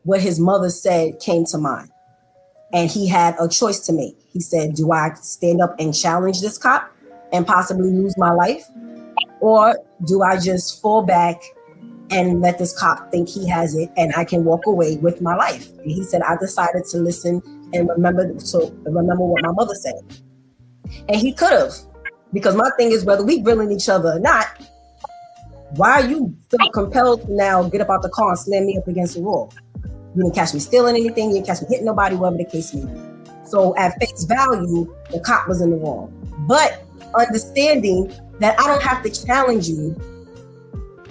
what his mother said came to mind. And he had a choice to make. He said, do I stand up and challenge this cop and possibly lose my life? Or do I just fall back and let this cop think he has it and I can walk away with my life? And he said, I decided to listen and remember what my mother said. And he could have, because my thing is, whether we grilling each other or not, why are you feel compelled to now get up out the car and slam me up against the wall? You didn't catch me stealing anything. You didn't catch me hitting nobody, whatever the case may be. So at face value, the cop was in the wrong. But understanding that I don't have to challenge you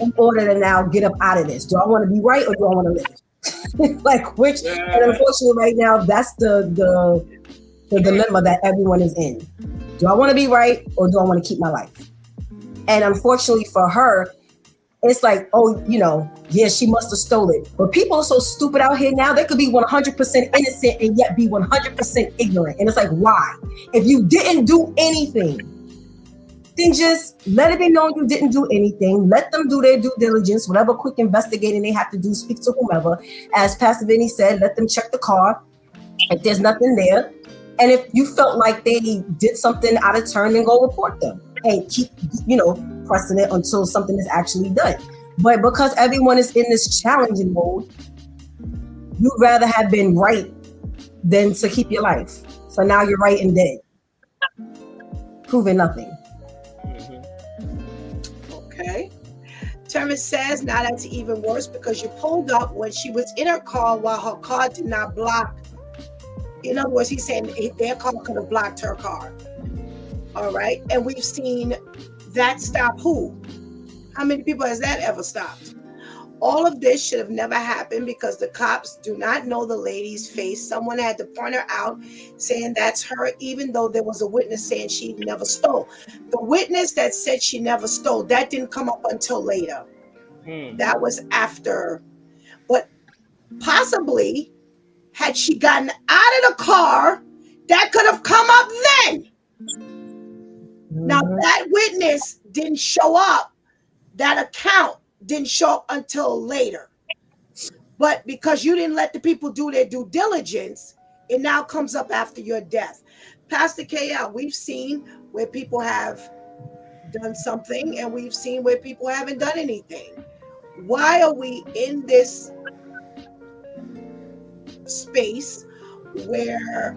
in order to now get up out of this. Do I want to be right or do I want to live? Like which? And unfortunately, right now, that's the dilemma that everyone is in. Do I want to be right or do I want to keep my life? And unfortunately for her, it's like, oh, yeah, she must have stolen it. But people are so stupid out here now. They could be 100% innocent and yet be 100% ignorant. And it's like, why? If you didn't do anything, then just let it be known you didn't do anything. Let them do their due diligence, whatever quick investigating they have to do, speak to whomever. As Pastor Vinny said, let them check the car. If there's nothing there. And if you felt like they did something out of turn, then go report them. And keep, pressing it until something is actually done. But because everyone is in this challenging mode, you'd rather have been right than to keep your life. So now you're right and dead, proving nothing. Okay. Terrence says, now that's even worse because you pulled up when she was in her car while her car did not block. In other words, he's saying their car could have blocked her car. All right. And we've seen that stop who? How many people has that ever stopped? All of this should have never happened because the cops do not know the lady's face. Someone had to point her out saying that's her, even though there was a witness saying she never stole. The witness that said she never stole, that didn't come up until later. That was after. But possibly, had she gotten out of the car, that could have come up then. Now, that witness didn't show up. That account didn't show up until later. But because you didn't let the people do their due diligence, it now comes up after your death. Pastor KL, we've seen where people have done something and we've seen where people haven't done anything. Why are we in this space where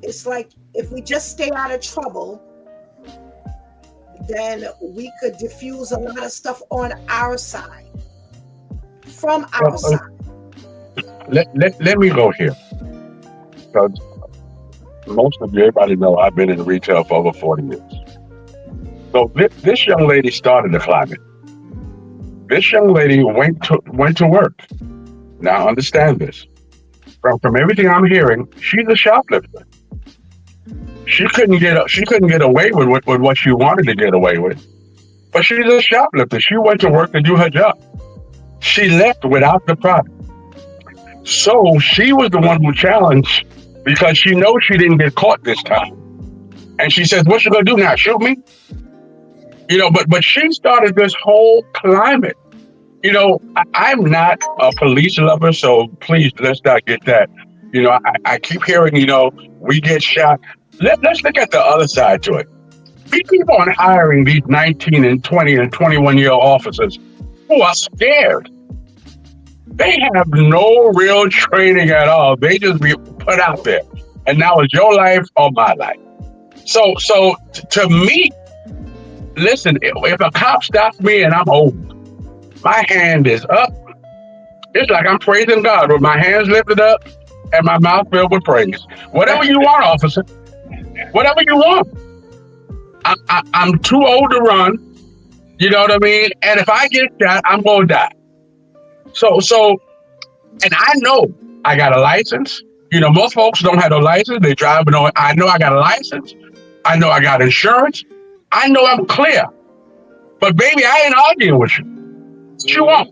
it's like if we just stay out of trouble, then we could diffuse a lot of stuff on our side, from our side. Let me go here. Because most of you, everybody know I've been in retail for over 40 years. So this young lady started the climate. This young lady went to work. Now understand this. From everything I'm hearing, she's a shoplifter. She couldn't get away with what she wanted to get away with. But she's a shoplifter. She went to work to do her job. She left without the product. So she was the one who challenged because she knows she didn't get caught this time. And she says, "What you gonna do now? Shoot me?" But she started this whole climate. I'm not a police lover, so please let's not get that. I keep hearing, we get shot. Let's look at the other side to it. We keep on hiring these 19 and 20 and 21-year-old officers who are scared. They have no real training at all. They just be put out there. And now it's your life or my life. So to me, listen, if a cop stops me and I'm old, my hand is up. It's like I'm praising God with my hands lifted up and my mouth filled with praise. Whatever you want, officer. Whatever you want. I'm too old to run. You know what I mean? And if I get shot, I'm going to die. So, and I know I got a license. Most folks don't have a license. They drive, but I know I got a license. I know I got insurance. I know I'm clear. But baby, I ain't arguing with you. What you want?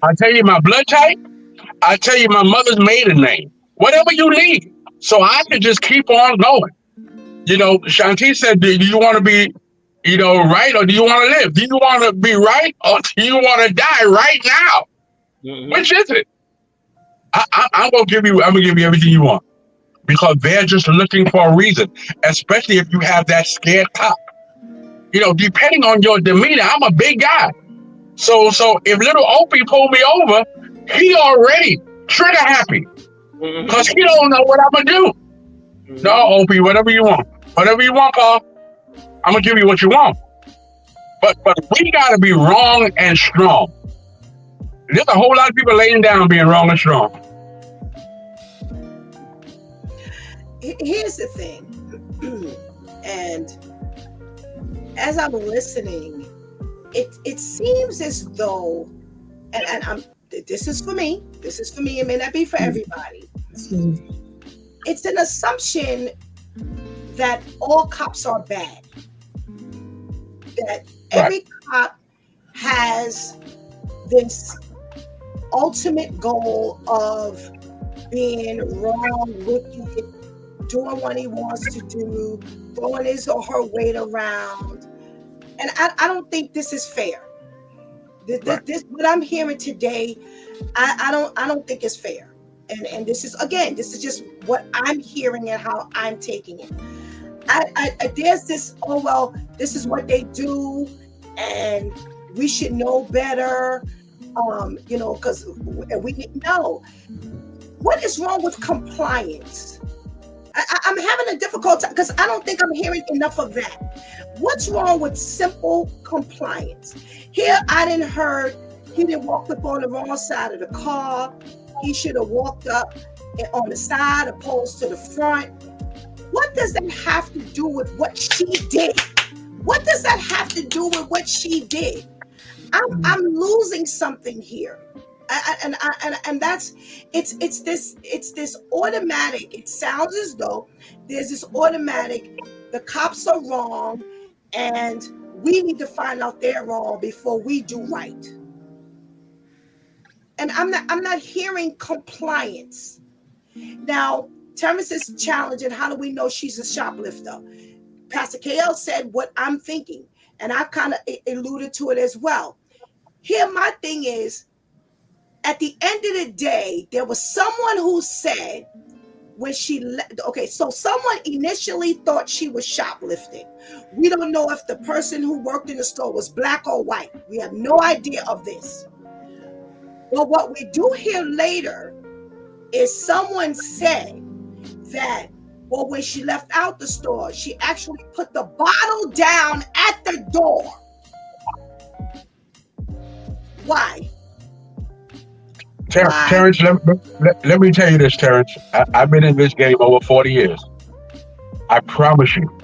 I tell you my blood type. I tell you my mother's maiden name. Whatever you need, so I can just keep on going. Shanti said, "Do you want to be, right, or do you want to live? Do you want to be right, or do you want to die right now? Mm-hmm. Which is it?" I'm gonna give you. I'm gonna give you everything you want because they're just looking for a reason. Especially if you have that scared cop. Depending on your demeanor, I'm a big guy. So if little Opie pulled me over, he already trigger happy because Mm-hmm. he don't know what I'm gonna do. No, Mm-hmm. Opie, whatever you want, Paul. I'm gonna give you what you want. But we gotta be wrong and strong. There's a whole lot of people laying down being wrong and strong. Here's the thing, and as I'm listening, it seems as though, and I'm this is for me. This is for me. It may not be for everybody. It's an assumption that all cops are bad. That Right, every cop has this ultimate goal of being wrong, wicked, doing what he wants to do, throwing his or her weight around. And I don't think this is fair. right. This what I'm hearing today, I don't think it's fair. And this is again, this is just what I'm hearing and how I'm taking it. There's this, oh well, this is what they do, and we should know better. Because we didn't know. What is wrong with compliance? I'm having a difficult time because I don't think I'm hearing enough of that. What's wrong with simple compliance? Here, I didn't heard he didn't walk up on the wrong side of the car. He should have walked up on the side opposed to the front. What does that have to do with what she did? What does that have to do with what she did? I'm losing something here. And that's it's this automatic. It sounds as though there's this automatic. The cops are wrong, and we need to find out they're wrong before we do right. And I'm not hearing compliance. Now, Terrence is challenging. How do we know she's a shoplifter? Pastor KL said what I'm thinking, and I've kind of alluded to it as well. Here, my thing is, at the end of the day, there was someone who said when she left, okay, so someone initially thought she was shoplifting. We don't know if the person who worked in the store was black or white. We have no idea of this. But what we do hear later is someone said that, well, when she left out the store, she actually put the bottle down at the door. Why? Why? Terrence, let me tell you this, Terrence. I've been in this game over 40 years. I promise you,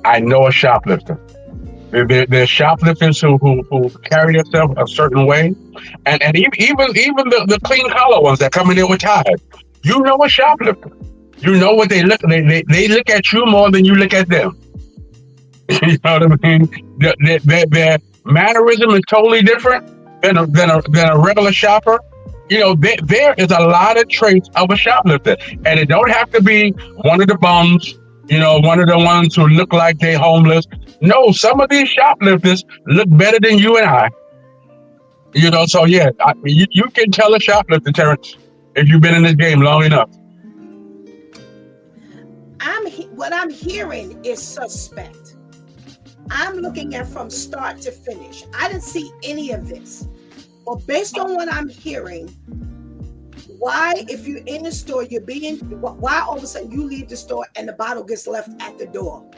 I know a shoplifter. There's shoplifters who carry themselves a certain way, and even the clean collar ones that come in there with ties. You know a shoplifter. You know what they look. They look at you more than you look at them. You know what I mean? Their mannerism is totally different than a regular shopper. There is a lot of traits of a shoplifter, and it don't have to be one of the bums. One of the ones who look like they homeless. No, some of these shoplifters look better than you and I. So yeah, you can tell a shoplifter, Terrence, if you've been in this game long enough. What I'm hearing is suspect. I'm looking at from start to finish. I didn't see any of this. But based on what I'm hearing, why, if you're in the store, why all of a sudden you leave the store and the bottle gets left at the door?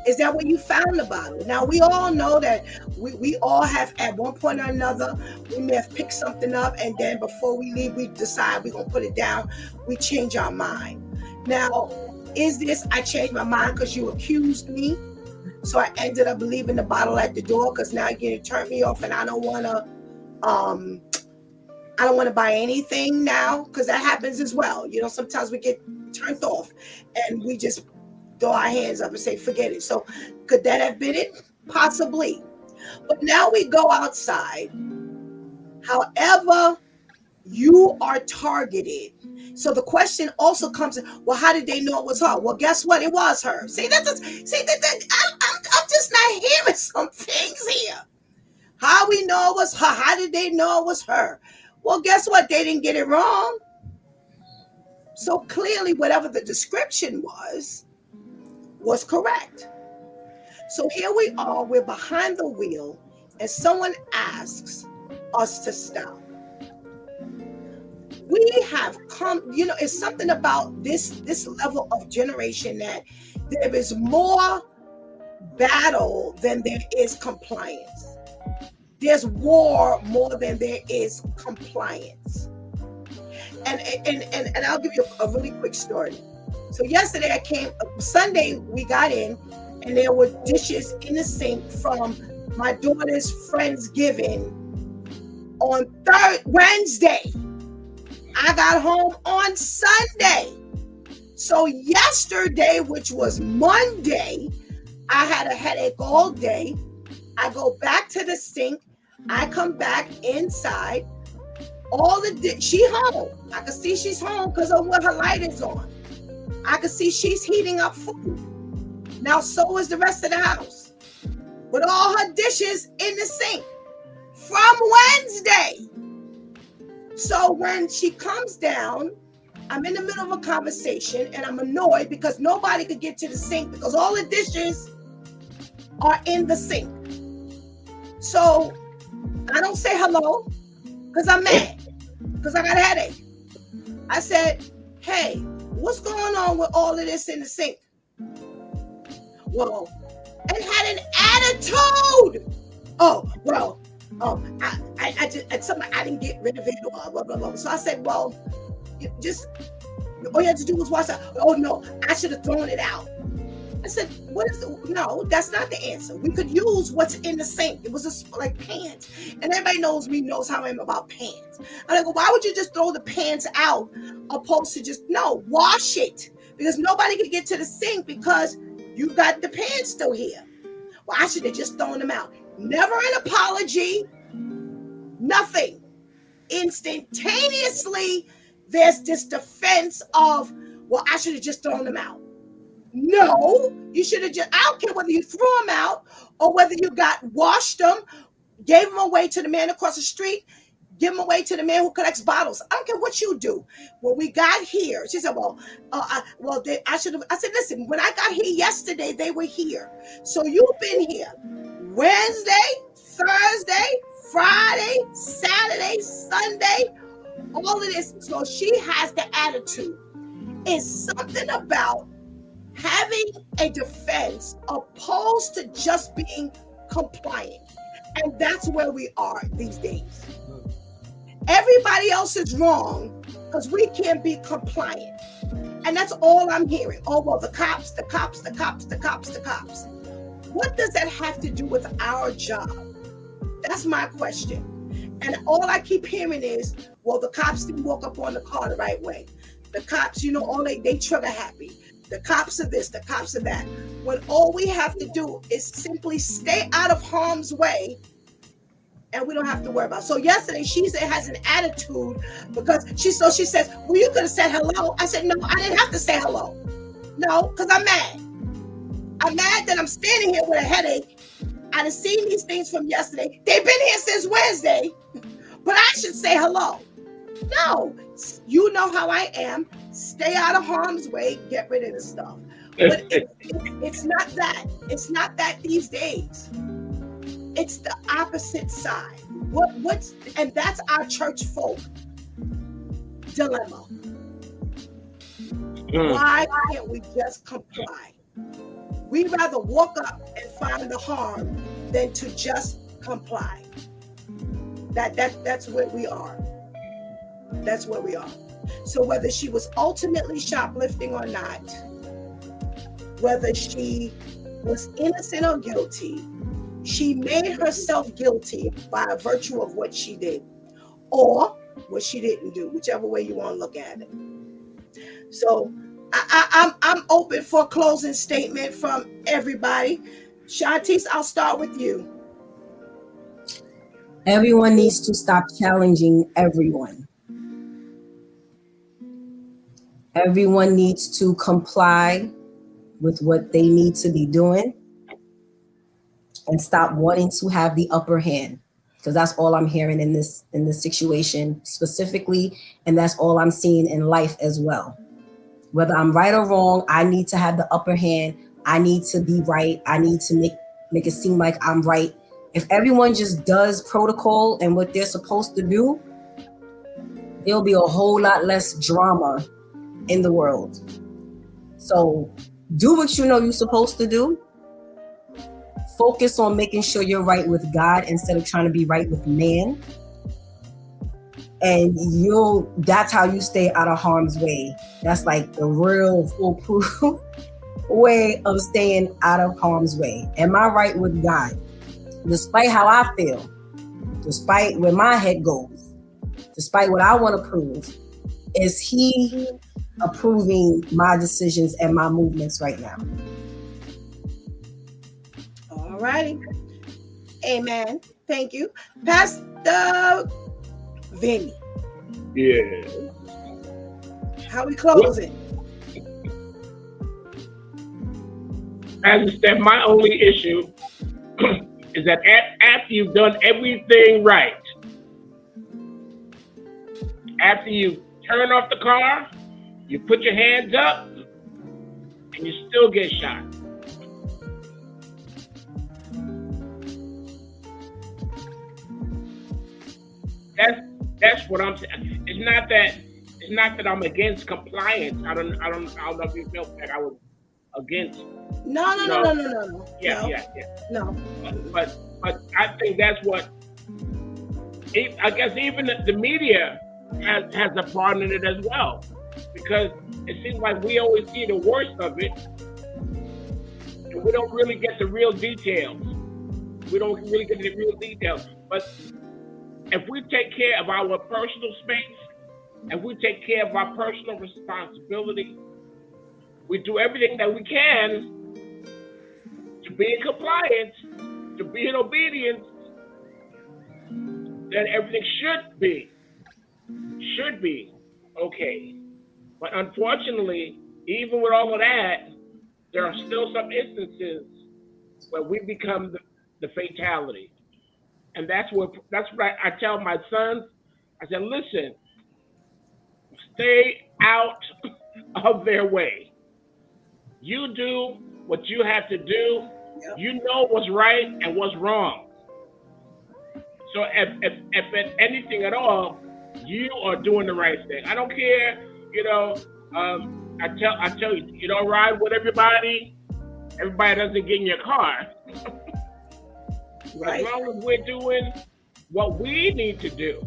Is that where you found the bottle? Now, we all know that we all have, at one point or another, we may have picked something up, and then before we leave, we decide we're going to put it down. We change our mind. Now, is this, I changed my mind because you accused me, so I ended up leaving the bottle at the door because now you're going to turn me off, and I don't want to buy anything now, because that happens as well. Sometimes we get turned off and we just throw our hands up and say, forget it. So could that have been it? Possibly. But now we go outside However, you are targeted. So the question also comes in, well, how did they know it was her? Well, guess what? It was her. See, I'm just not hearing some things here. How we know it was her? How did they know it was her? Well, guess what? They didn't get it wrong. So clearly, whatever the description was correct. So here we are, we're behind the wheel, and someone asks us to stop. We have come, it's something about this level of generation that there is more battle than there is compliance. There's war more than there is compliance. And I'll give you a really quick story. So yesterday Sunday we got in, and there were dishes in the sink from my daughter's Friendsgiving on Wednesday. I got home on Sunday. So yesterday, which was Monday, I had a headache all day. I go back to the sink. I come back inside. She home. I can see she's home because of what her light is on. I can see she's heating up food. Now, so is the rest of the house. With all her dishes in the sink from Wednesday. So when she comes down, I'm in the middle of a conversation and I'm annoyed because nobody could get to the sink because all the dishes are in the sink. So I don't say hello because I'm mad, because I got a headache. I said, hey, what's going on with all of this in the sink? Well, and had an attitude. Oh, well, I didn't get rid of it, blah, blah, blah, blah. So I said, well, all you had to do was watch that. Oh no, I should have thrown it out. I said, no, that's not the answer. We could use what's in the sink. It was like pans. And everybody knows how I am about pans. And I go, why would you just throw the pans out opposed to wash it? Because nobody could get to the sink because you got the pans still here. Well, I should have just thrown them out. Never an apology, nothing. Instantaneously, there's this defense of, well, I should have just thrown them out. No, you should have I don't care whether you threw them out or whether you washed them, gave them away to the man across the street, give them away to the man who collects bottles. I don't care what you do. When we got here, she said, I should have. I said, listen, when I got here yesterday, they were here. So you've been here Wednesday, Thursday, Friday, Saturday, Sunday, all of this. So she has the attitude. It's something about having a defense opposed to just being compliant. And that's where we are these days. Everybody else is wrong because we can't be compliant. And that's all I'm hearing. Oh, well, the cops. What does that have to do with our job? That's my question. And all I keep hearing is, well, the cops didn't walk up on the car the right way. The cops, they trigger happy. The cops are this, the cops are that. When all we have to do is simply stay out of harm's way, and we don't have to worry about it. So yesterday, she has an attitude because she says, well, you could have said hello. I said, no, I didn't have to say hello. No, because I'm mad. I'm mad that I'm standing here with a headache. I done seen these things from yesterday. They've been here since Wednesday, but I should say hello. No, you know how I am. Stay out of harm's way. Get rid of the stuff. But it's not that. It's not that these days. It's the opposite side. And that's our church folk dilemma. Why can't we just comply? We'd rather walk up and find the harm than to just comply. That's where we are. That's where we are. So whether she was ultimately shoplifting or not, whether she was innocent or guilty, she made herself guilty by virtue of what she did or what she didn't do, whichever way you want to look at it. So I'm open for a closing statement from everybody. Shantice, I'll start with you. Everyone needs to stop challenging everyone. Everyone needs to comply with what they need to be doing and stop wanting to have the upper hand, because that's all I'm hearing in this situation specifically, and that's all I'm seeing in life as well. Whether I'm right or wrong, I need to have the upper hand. I need to be right. I need to make it seem like I'm right. If everyone just does protocol and what they're supposed to do, there'll be a whole lot less drama in the world. So do what you know you're supposed to do. Focus on making sure you're right with God instead of trying to be right with man. And that's how you stay out of harm's way. That's like the real foolproof way of staying out of harm's way. Am I right with God? Despite how I feel, despite where my head goes, despite what I want to prove, is he approving my decisions and my movements right now? All righty. Amen. Thank you. Pastor Vinny. Yeah. How we closing? As Steph, my only issue is that after you've done everything right, after you turn off the car, you put your hands up, and you still get shot. That's what I'm saying. It's not that I'm against compliance. I don't know if you felt that I was against. No. Yeah. No. But I think that's what. I guess even the media has a part in it as well, because it seems like we always see the worst of it, and we don't really get the real details. But if we take care of our personal space, and we take care of our personal responsibility, we do everything that we can to be in compliance, to be in obedience, then everything should be okay. But unfortunately, even with all of that, there are still some instances where we become the fatality. And that's what I tell my sons. I said, listen, stay out of their way. You do what you have to do. Yep. You know what's right and what's wrong. So if anything at all, you are doing the right thing. I don't care, I tell you, you don't ride with everybody. Everybody doesn't get in your car. Right. As long as we're doing what we need to do,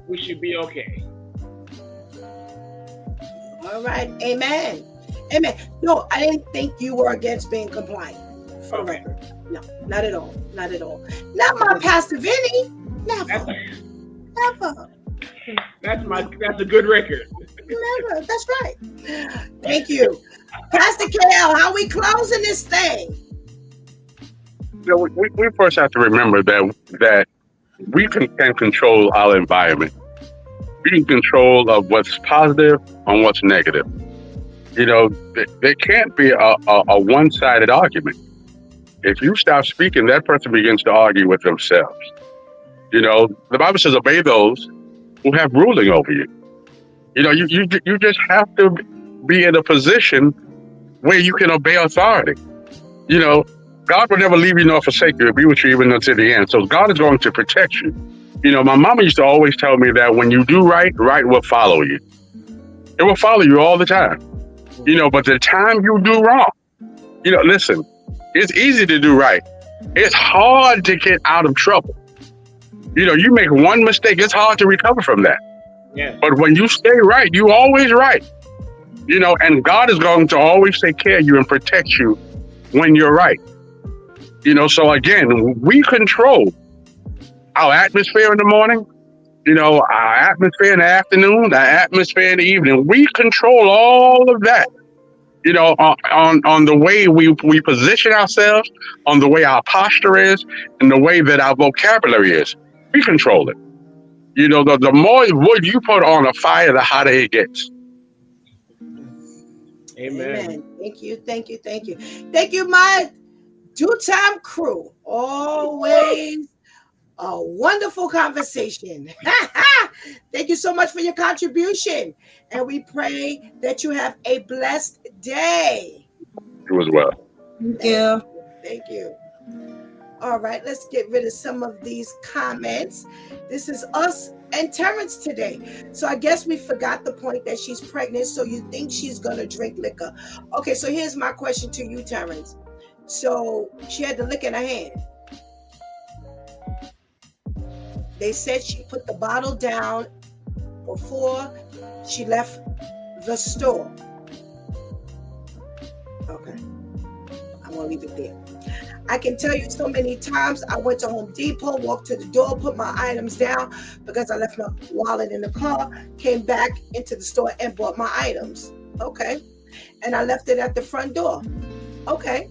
we should be okay. All right. Amen. No, I didn't think you were against being compliant. For record. No, not at all. Not at all. Not my Pastor Vinny. Never. Never. That's a good record. Never. That's right. Thank you. Pastor KL, how we closing this thing? We first have to remember that we can control our environment. We can control of what's positive and what's negative. There can't be a one-sided argument. If you stop speaking, that person begins to argue with themselves. The Bible says, obey those who have ruling over you. You just have to be in a position where you can obey authority. God will never leave you nor forsake you, be with you even until the end. So God is going to protect you. My mama used to always tell me that when you do right, right will follow you. It will follow you all the time. But the time you do wrong, listen, it's easy to do right. It's hard to get out of trouble. You make one mistake, it's hard to recover from that. Yeah. But when you stay right, you always right. And God is going to always take care of you and protect you when you're right. So again, we control our atmosphere in the morning, our atmosphere in the afternoon, our atmosphere in the evening. We control all of that, on the way we position ourselves, on the way our posture is, and the way that our vocabulary is. We control it. You know, the more wood you put on a fire, the hotter it gets. Amen. Thank you. Thank you. Thank you. Thank you, my Due Time crew. Always a wonderful conversation. Thank you so much for your contribution. And we pray that you have a blessed day. You as well. Thank you. Thank you. All right, let's get rid of some of these comments. This is us and Terrence today. So I guess we forgot the point that she's pregnant, so you think she's going to drink liquor. Okay, so here's my question to you, Terrence. So she had the liquor in her hand. They said she put the bottle down before she left the store. Okay, I'm going to leave it there. I can tell you so many times I went to Home Depot, walked to the door, put my items down because I left my wallet in the car, came back into the store and bought my items. Okay. And I left it at the front door. Okay.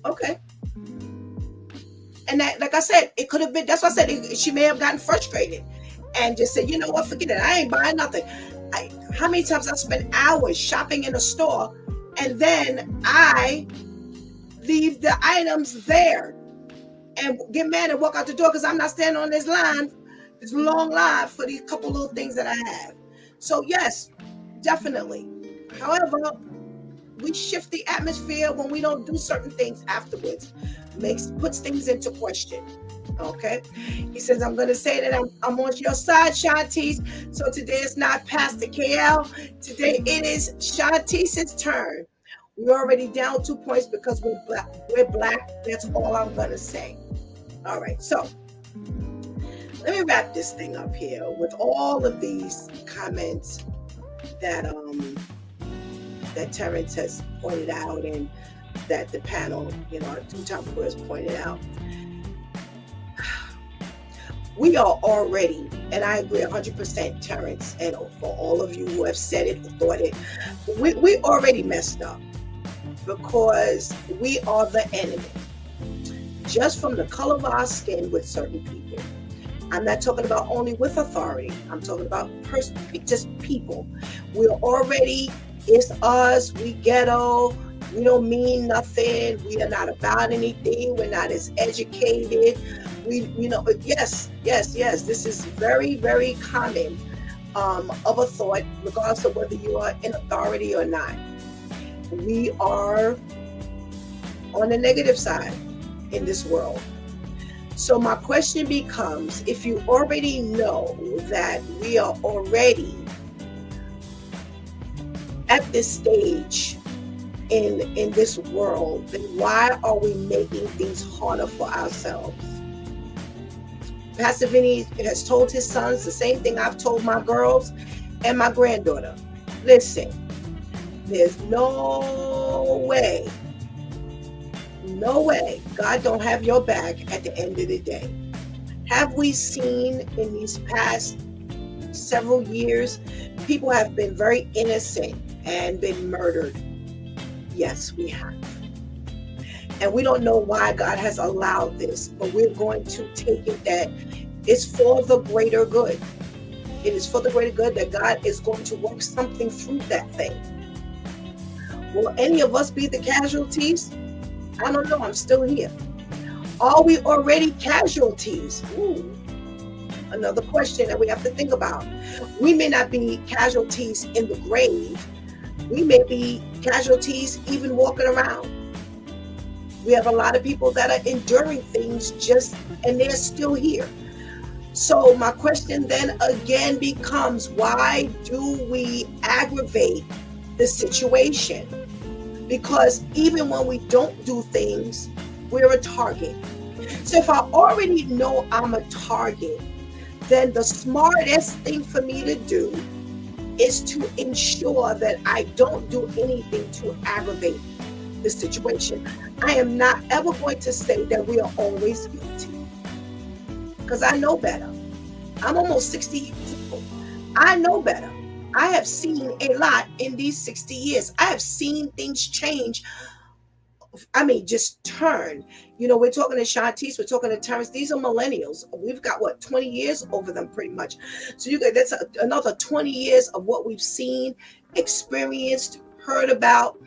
Okay. And that, like I said, it could have been, that's why I said she may have gotten frustrated and just said, you know what, forget it. I ain't buying nothing. How many times I spent hours shopping in a store and then I leave the items there and get mad and walk out the door because I'm not standing on this long line for these couple little things that I have. So yes, definitely. However, we shift the atmosphere when we don't do certain things afterwards. Puts things into question. Okay. He says, I'm going to say that I'm on your side, Shantice. So today it's not Pastor KL. Today it is Shantice's turn. We're already down 2 points because we're black. That's all I'm going to say. All right. So let me wrap this thing up here with all of these comments that Terrence has pointed out and that the panel, our two-time viewers pointed out. We are already, and I agree 100%, Terrence, and for all of you who have said it or thought it, we already messed up. Because we are the enemy. Just from the color of our skin with certain people. I'm not talking about only with authority. I'm talking about just people. It's us, we ghetto, we don't mean nothing, we are not about anything, we're not as educated. Yes, this is very, very common of a thought, regardless of whether you are in authority or not. We are on the negative side in this world. So my question becomes, if you already know that we are already at this stage in this world, then why are we making things harder for ourselves? Pastor Vinny has told his sons the same thing I've told my girls and my granddaughter. Listen, there's no way God don't have your back at the end of the day. Have we seen in these past several years, people have been very innocent and been murdered? Yes, we have. And we don't know why God has allowed this, but we're going to take it that it's for the greater good. It is for the greater good that God is going to work something through that thing. Will any of us be the casualties? I don't know. I'm still here. Are we already casualties? Ooh, another question that we have to think about. We may not be casualties in the grave. We may be casualties even walking around. We have a lot of people that are enduring things and they're still here. So my question then again becomes, why do we aggravate the situation? Because even when we don't do things, we're a target. So if I already know I'm a target, then the smartest thing for me to do is to ensure that I don't do anything to aggravate the situation. I am not ever going to say that we are always guilty, because I know better. I'm almost 60 years old. I know better. I have seen a lot in these 60 years. I have seen things change just turn. We're talking to Shantice, we're talking to Terrence. These are millennials. We've got 20 years over them pretty much. So that's another 20 years of what we've seen, experienced, heard about.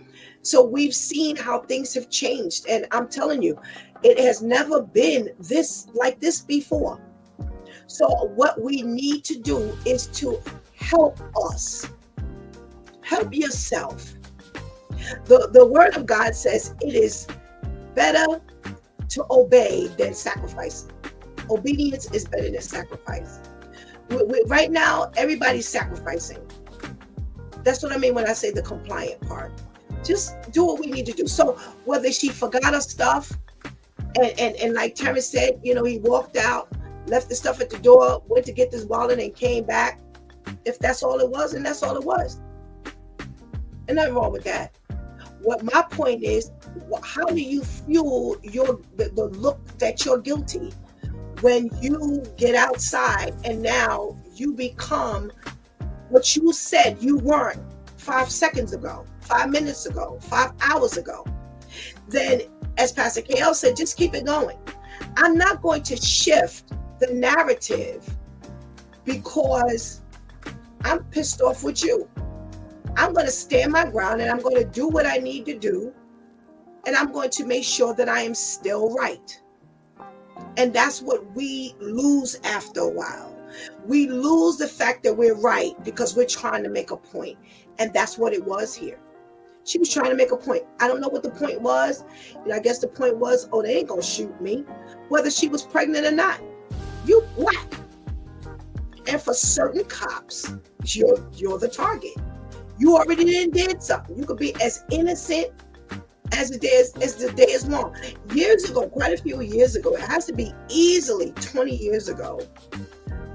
So we've seen how things have changed. And I'm telling you, it has never been like this before. So what we need to do is to help us. Help yourself. The word of God says it is better to obey than sacrifice. Obedience is better than sacrifice. Right now, everybody's sacrificing. That's what I mean when I say the compliant part. Just do what we need to do. So whether she forgot her stuff, and like Terrence said, he walked out, left the stuff at the door, went to get this wallet and came back. If that's all it was, and that's all it was. And nothing wrong with that. What my point is, how do you fuel the look that you're guilty when you get outside and now you become what you said you weren't 5 seconds ago, 5 minutes ago, 5 hours ago? Then, as Pastor KL said, just keep it going. I'm not going to shift the narrative because I'm pissed off with you. I'm going to stand my ground and I'm going to do what I need to do. And I'm going to make sure that I am still right. And that's what we lose after a while. We lose the fact that we're right because we're trying to make a point. And that's what it was here. She was trying to make a point. I don't know what the point was. I guess the point was, they ain't going to shoot me. Whether she was pregnant or not. You black. And for certain cops, you're the target. You already did something. You could be as innocent as the day is long. Years ago, quite a few years ago, it has to be easily 20 years ago,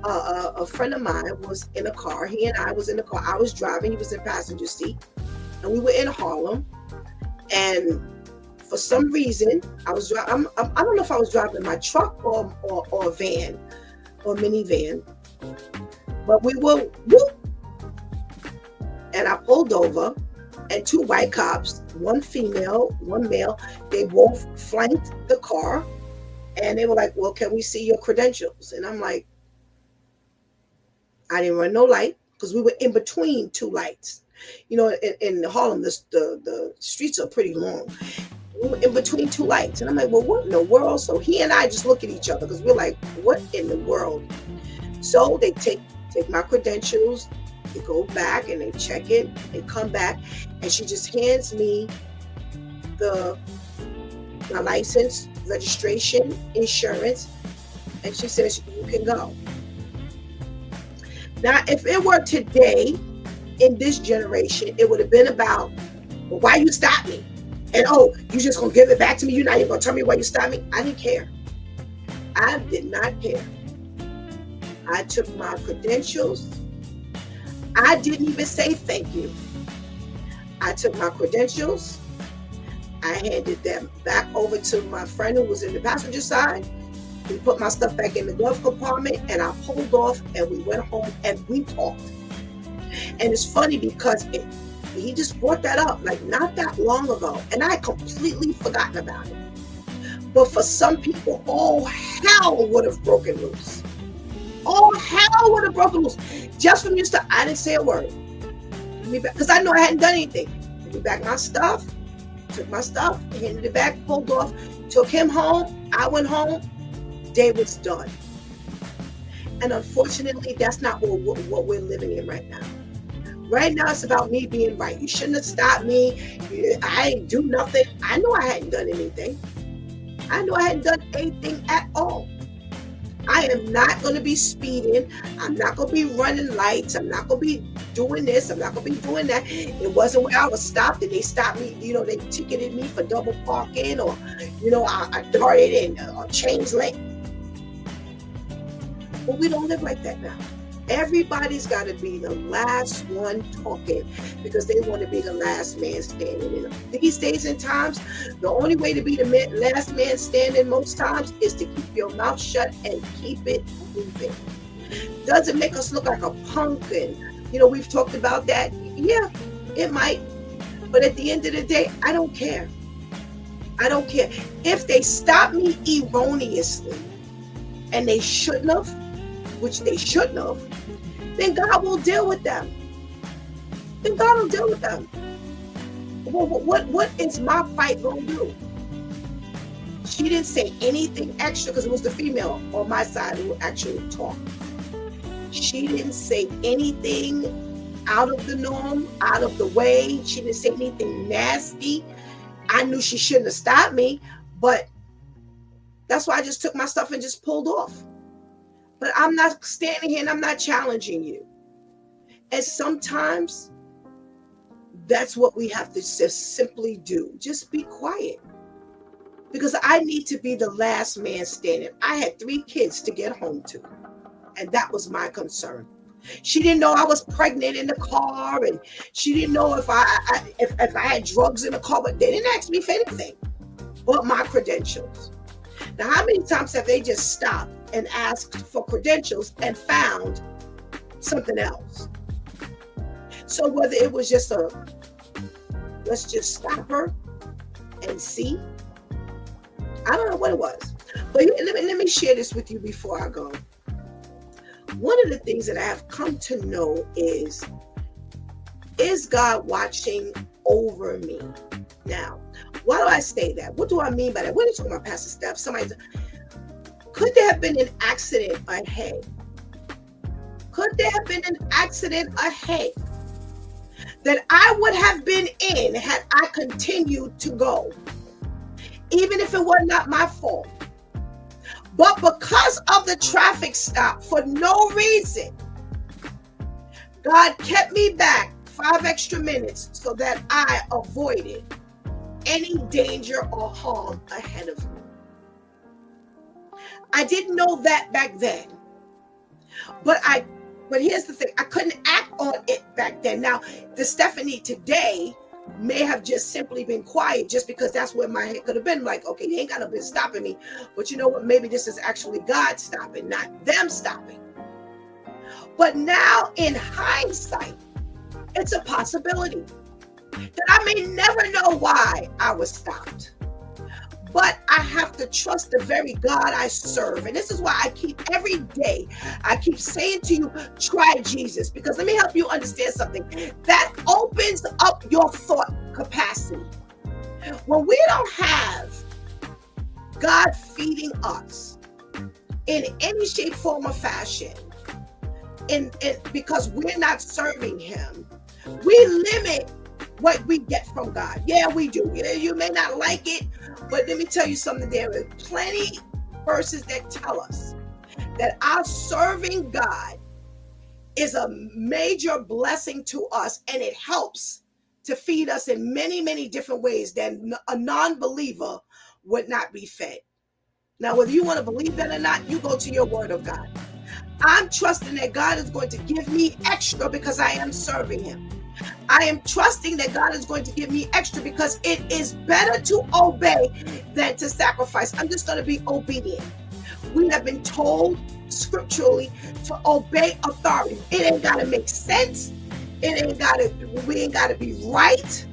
a friend of mine was in a car. He and I was in the car. I was driving. He was in passenger seat. And we were in Harlem. And for some reason, I was driving. I don't know if I was driving my truck or a van or minivan. But we were, and I pulled over, and 2 white cops, 1 female, 1 male, they both flanked the car, and they were like, well, can we see your credentials? And I'm like, I didn't run no light, because we were in between 2 lights. In Harlem, the streets are pretty long. We were in between 2 lights, and I'm like, well, what in the world? So he and I just look at each other, because we're like, what in the world? So they take my credentials, they go back and they check it and come back, and she just hands me my license, registration, insurance, and she says, you can go. Now, if it were today, in this generation, it would have been about, well, why you stop me? And you just gonna give it back to me? You're not even gonna tell me why you stopped me? I didn't care. I did not care. I took my credentials. I didn't even say thank you. I took my credentials. I handed them back over to my friend who was in the passenger side. We put my stuff back in the glove compartment, and I pulled off, and we went home and we talked. And it's funny because he just brought that up like not that long ago, and I had completely forgotten about it. But for some people, all hell would have broken loose. All hell would have broken loose. Just from your stuff. I didn't say a word. Because I know I hadn't done anything. Give me back my stuff. Took my stuff, handed it back, pulled off, took him home. I went home. Day was done. And unfortunately, that's not what we're living in right now. Right now, it's about me being right. You shouldn't have stopped me. I didn't do nothing. I know I hadn't done anything. I know I hadn't done anything at all. I am not going to be speeding. I'm not going to be running lights. I'm not going to be doing this. I'm not going to be doing that. It wasn't where I was stopped and they stopped me. They ticketed me for double parking, or, I darted in or changed lane. But we don't live like that now. Everybody's got to be the last one talking because they want to be the last man standing. These days and times, the only way to be the last man standing most times is to keep your mouth shut and keep it moving. Does it make us look like a punk? And, we've talked about that. Yeah, it might. But at the end of the day, I don't care. I don't care. If they stop me erroneously and they shouldn't have, which they shouldn't have, then God will deal with them. Then God will deal with them. Well, what is my fight going to do? She didn't say anything extra because it was the female on my side who actually talked. She didn't say anything out of the norm, out of the way. She didn't say anything nasty. I knew she shouldn't have stopped me, but that's why I just took my stuff and just pulled off. But I'm not standing here and I'm not challenging you. And sometimes that's what we have to just simply do. Just be quiet. Because I need to be the last man standing. I had 3 kids to get home to. And that was my concern. She didn't know I was pregnant in the car. And she didn't know if I had drugs in the car. But they didn't ask me for anything but my credentials. Now, how many times have they just stopped and asked for credentials and found something else? So whether it was just let's just stop her and see. I don't know what it was, but let me share this with you before I go. One of the things that I have come to know is God watching over me? Now, why do I say that? What do I mean by that? What are you talking about, Pastor Steph? Could there have been an accident ahead? Could there have been an accident ahead that I would have been in had I continued to go? Even if it was not my fault. But because of the traffic stop, for no reason, God kept me back 5 extra minutes so that I avoided any danger or harm ahead of me. I didn't know that back then. But here's the thing, I couldn't act on it back then. Now, the Stephanie today may have just simply been quiet just because that's where my head could have been. Like, okay, they ain't got to be stopping me. But you know what? Maybe this is actually God stopping, not them stopping. But now in hindsight, it's a possibility that I may never know why I was stopped. But I have to trust the very God I serve. And this is why I keep saying to you, try Jesus. Because let me help you understand something. That opens up your thought capacity. When we don't have God feeding us in any shape, form, or fashion, because we're not serving him, we limit what we get from God. Yeah, we do. You may not like it, but let me tell you something. There are plenty verses that tell us that our serving God is a major blessing to us, and it helps to feed us in many, many different ways that a non-believer would not be fed. Now, whether you want to believe that or not, you go to your word of God. I'm trusting that God is going to give me extra because I am serving him. I am trusting that God is going to give me extra because it is better to obey than to sacrifice. I'm just going to be obedient. We have been told scripturally to obey authority. It ain't got to make sense. We ain't got to be right.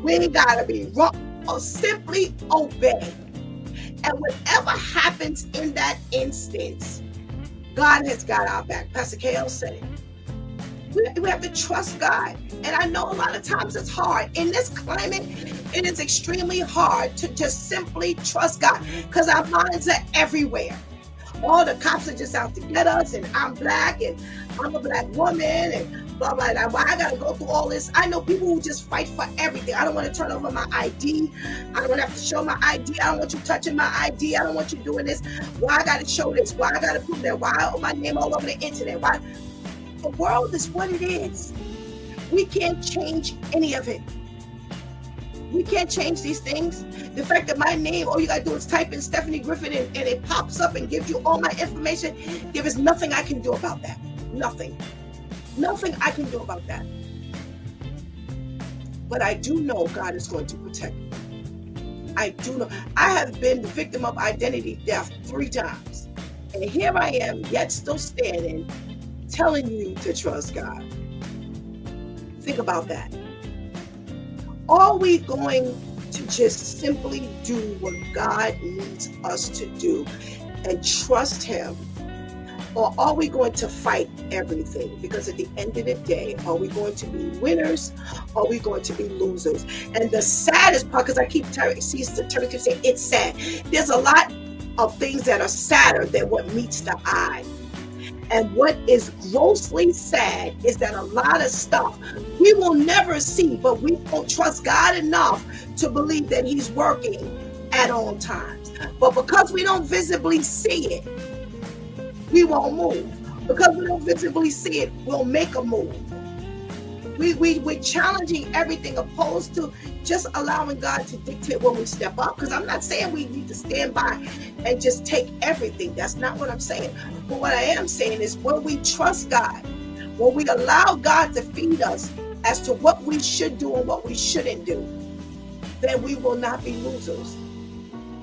We ain't got to be wrong. Or simply obey. And whatever happens in that instance, God has got our back. Pastor KL said it. We have to trust God. And I know a lot of times it's hard. In this climate, it is extremely hard to just simply trust God because our minds are everywhere. All the cops are just out to get us, and I'm black, and I'm a black woman, and blah, blah, blah. Why I got to go through all this? I know people who just fight for everything. I don't want to turn over my ID. I don't have to show my ID. I don't want you touching my ID. I don't want you doing this. Why I got to show this? Why I got to prove that? Why I owe my name all over the internet? Why? The world is what it is. We can't change any of it. We can't change these things. The fact that my name, all you gotta do is type in Stephanie Griffin and it pops up and gives you all my information. There is nothing I can do about that. Nothing. Nothing I can do about that. But I do know God is going to protect me. I do know. I have been the victim of identity theft 3 times. And here I am, yet still standing, telling you to trust God. Think about that. Are we going to just simply do what God needs us to do and trust him? Or are we going to fight everything? Because at the end of the day, are we going to be winners? Or are we going to be losers? And the saddest part, because I keep saying it's sad. There's a lot of things that are sadder than what meets the eye. And what is grossly sad is that a lot of stuff we will never see, but we don't trust God enough to believe that he's working at all times. But because we don't visibly see it, we won't move. Because we don't visibly see it, we'll make a move. We're challenging everything opposed to just allowing God to dictate when we step up. Because I'm not saying we need to stand by and just take everything. That's not what I'm saying. But what I am saying is when we trust God, when we allow God to feed us as to what we should do and what we shouldn't do, then we will not be losers.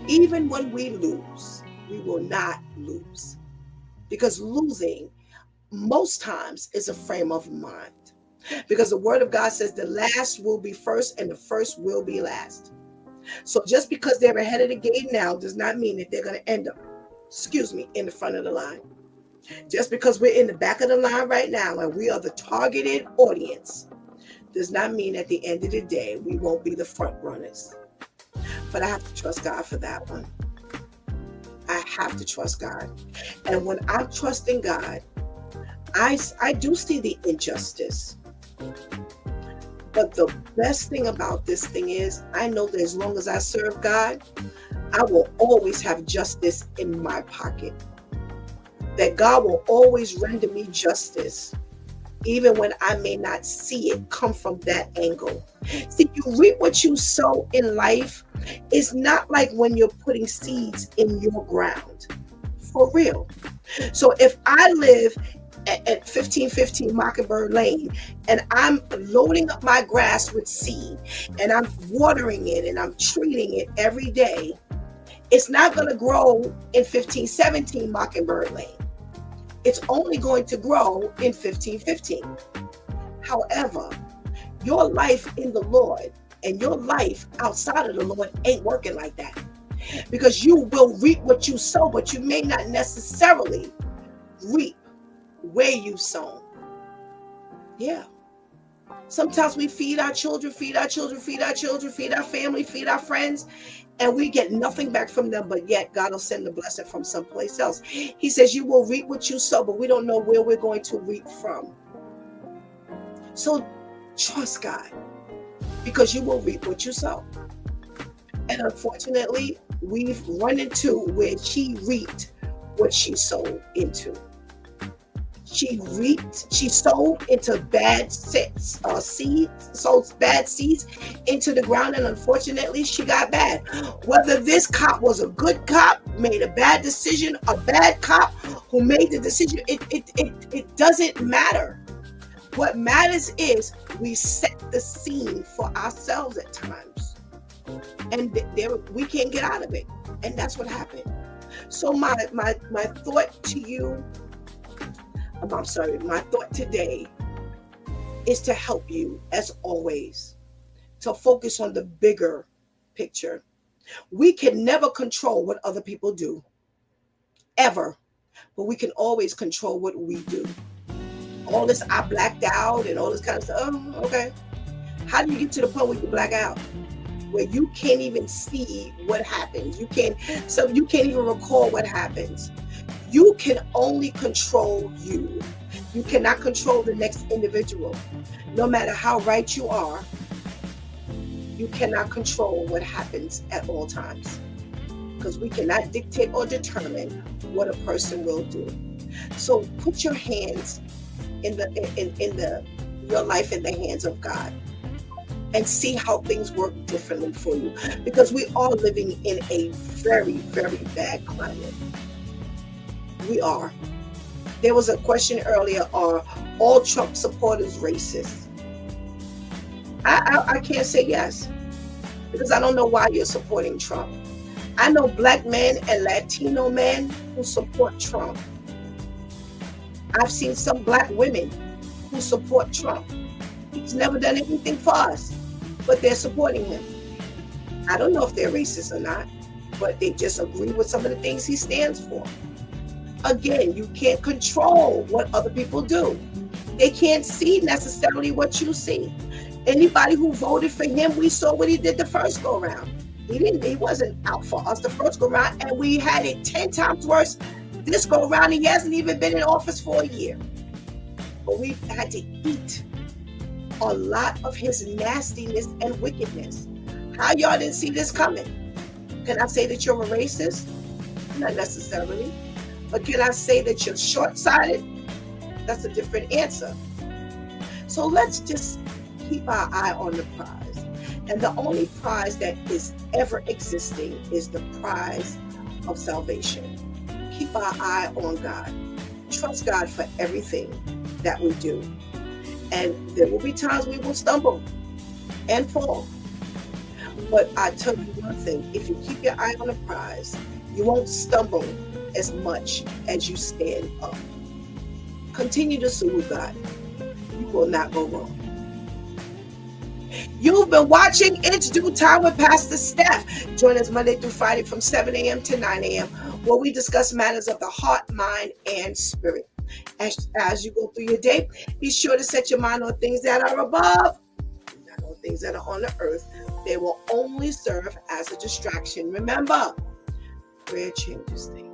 Even when we lose, we will not lose. Because losing most times is a frame of mind. Because the word of God says the last will be first and the first will be last. So just because they're ahead of the game now does not mean that they're going to end up, in the front of the line. Just because we're in the back of the line right now and we are the targeted audience does not mean at the end of the day we won't be the front runners. But I have to trust God for that one. I have to trust God. And when I'm trusting God, I do see the injustice. But the best thing about this thing is I know that as long as I serve God, I will always have justice in my pocket. That God will always render me justice, even when I may not see it come from that angle. See, you reap what you sow in life. It's not like when you're putting seeds in your ground. For real. So if I live at 1515 Mockingbird Lane and I'm loading up my grass with seed and I'm watering it and I'm treating it every day, it's not going to grow in 1517 Mockingbird Lane. It's only going to grow in 1515. However, your life in the Lord and your life outside of the Lord ain't working like that. Because you will reap what you sow, but you may not necessarily reap where you've sown. Yeah. Sometimes we feed our children, feed our family, feed our friends, and we get nothing back from them, but yet God will send the blessing from someplace else. He says you will reap what you sow, but we don't know where we're going to reap from. So trust God, because you will reap what you sow. And unfortunately, we've run into where she reaped what she sowed into. She sowed into bad seeds, sowed bad seeds into the ground, and unfortunately, she got bad. Whether this cop was a good cop, made a bad decision, a bad cop who made the decision, it doesn't matter. What matters is we set the scene for ourselves at times, and we can't get out of it, and that's what happened. So my thought to you. My thought today is to help you, as always, to focus on the bigger picture. We can never control what other people do, ever, but we can always control what we do. All this, I blacked out and all this kind of stuff. Oh, okay. How do you get to the point where you black out? Where you can't even see what happens. You can't even recall what happens. You can only control you. You cannot control the next individual. No matter how right you are, you cannot control what happens at all times. Because we cannot dictate or determine what a person will do. So put your hands your life in the hands of God and see how things work differently for you. Because we are living in a very, very bad climate. We are. There was a question earlier, are all Trump supporters racist? I can't say yes, because I don't know why you're supporting Trump. I know black men and Latino men who support Trump. I've seen some black women who support Trump. He's never done anything for us, but they're supporting him. I don't know if they're racist or not, but they just agree with some of the things he stands for. Again, you can't control what other people do. They can't see necessarily what you see. Anybody who voted for him, we saw what he did the first go round. He wasn't out for us the first go round, and we had it 10 times worse this go round. He hasn't even been in office for a year. But we've had to eat a lot of his nastiness and wickedness. How y'all didn't see this coming? Can I say that you're a racist? Not necessarily. But can I say that you're short-sighted? That's a different answer. So let's just keep our eye on the prize. And the only prize that is ever existing is the prize of salvation. Keep our eye on God. Trust God for everything that we do. And there will be times we will stumble and fall. But I tell you one thing, if you keep your eye on the prize, you won't stumble as much as you stand up. Continue to salute God. You will not go wrong. You've been watching It's Due Time with Pastor Steph. Join us Monday through Friday from 7 a.m. to 9 a.m. where we discuss matters of the heart, mind, and spirit. As you go through your day, be sure to set your mind on things that are above, not on things that are on the earth. They will only serve as a distraction. Remember, prayer changes things.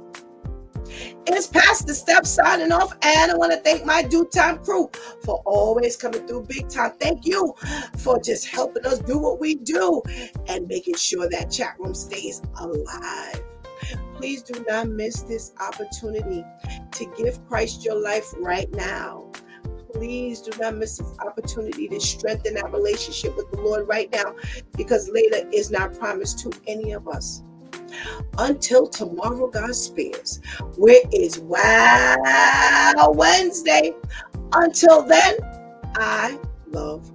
It's Pastor Steph signing off, and I want to thank my Due Time crew for always coming through big time. Thank you for just helping us do what we do and making sure that chat room stays alive. Please do not miss this opportunity to give Christ your life right now. Please do not miss this opportunity to strengthen that relationship with the Lord right now, because later is not promised to any of us. Until tomorrow, God spares, where is Wow Wednesday. Until then, I love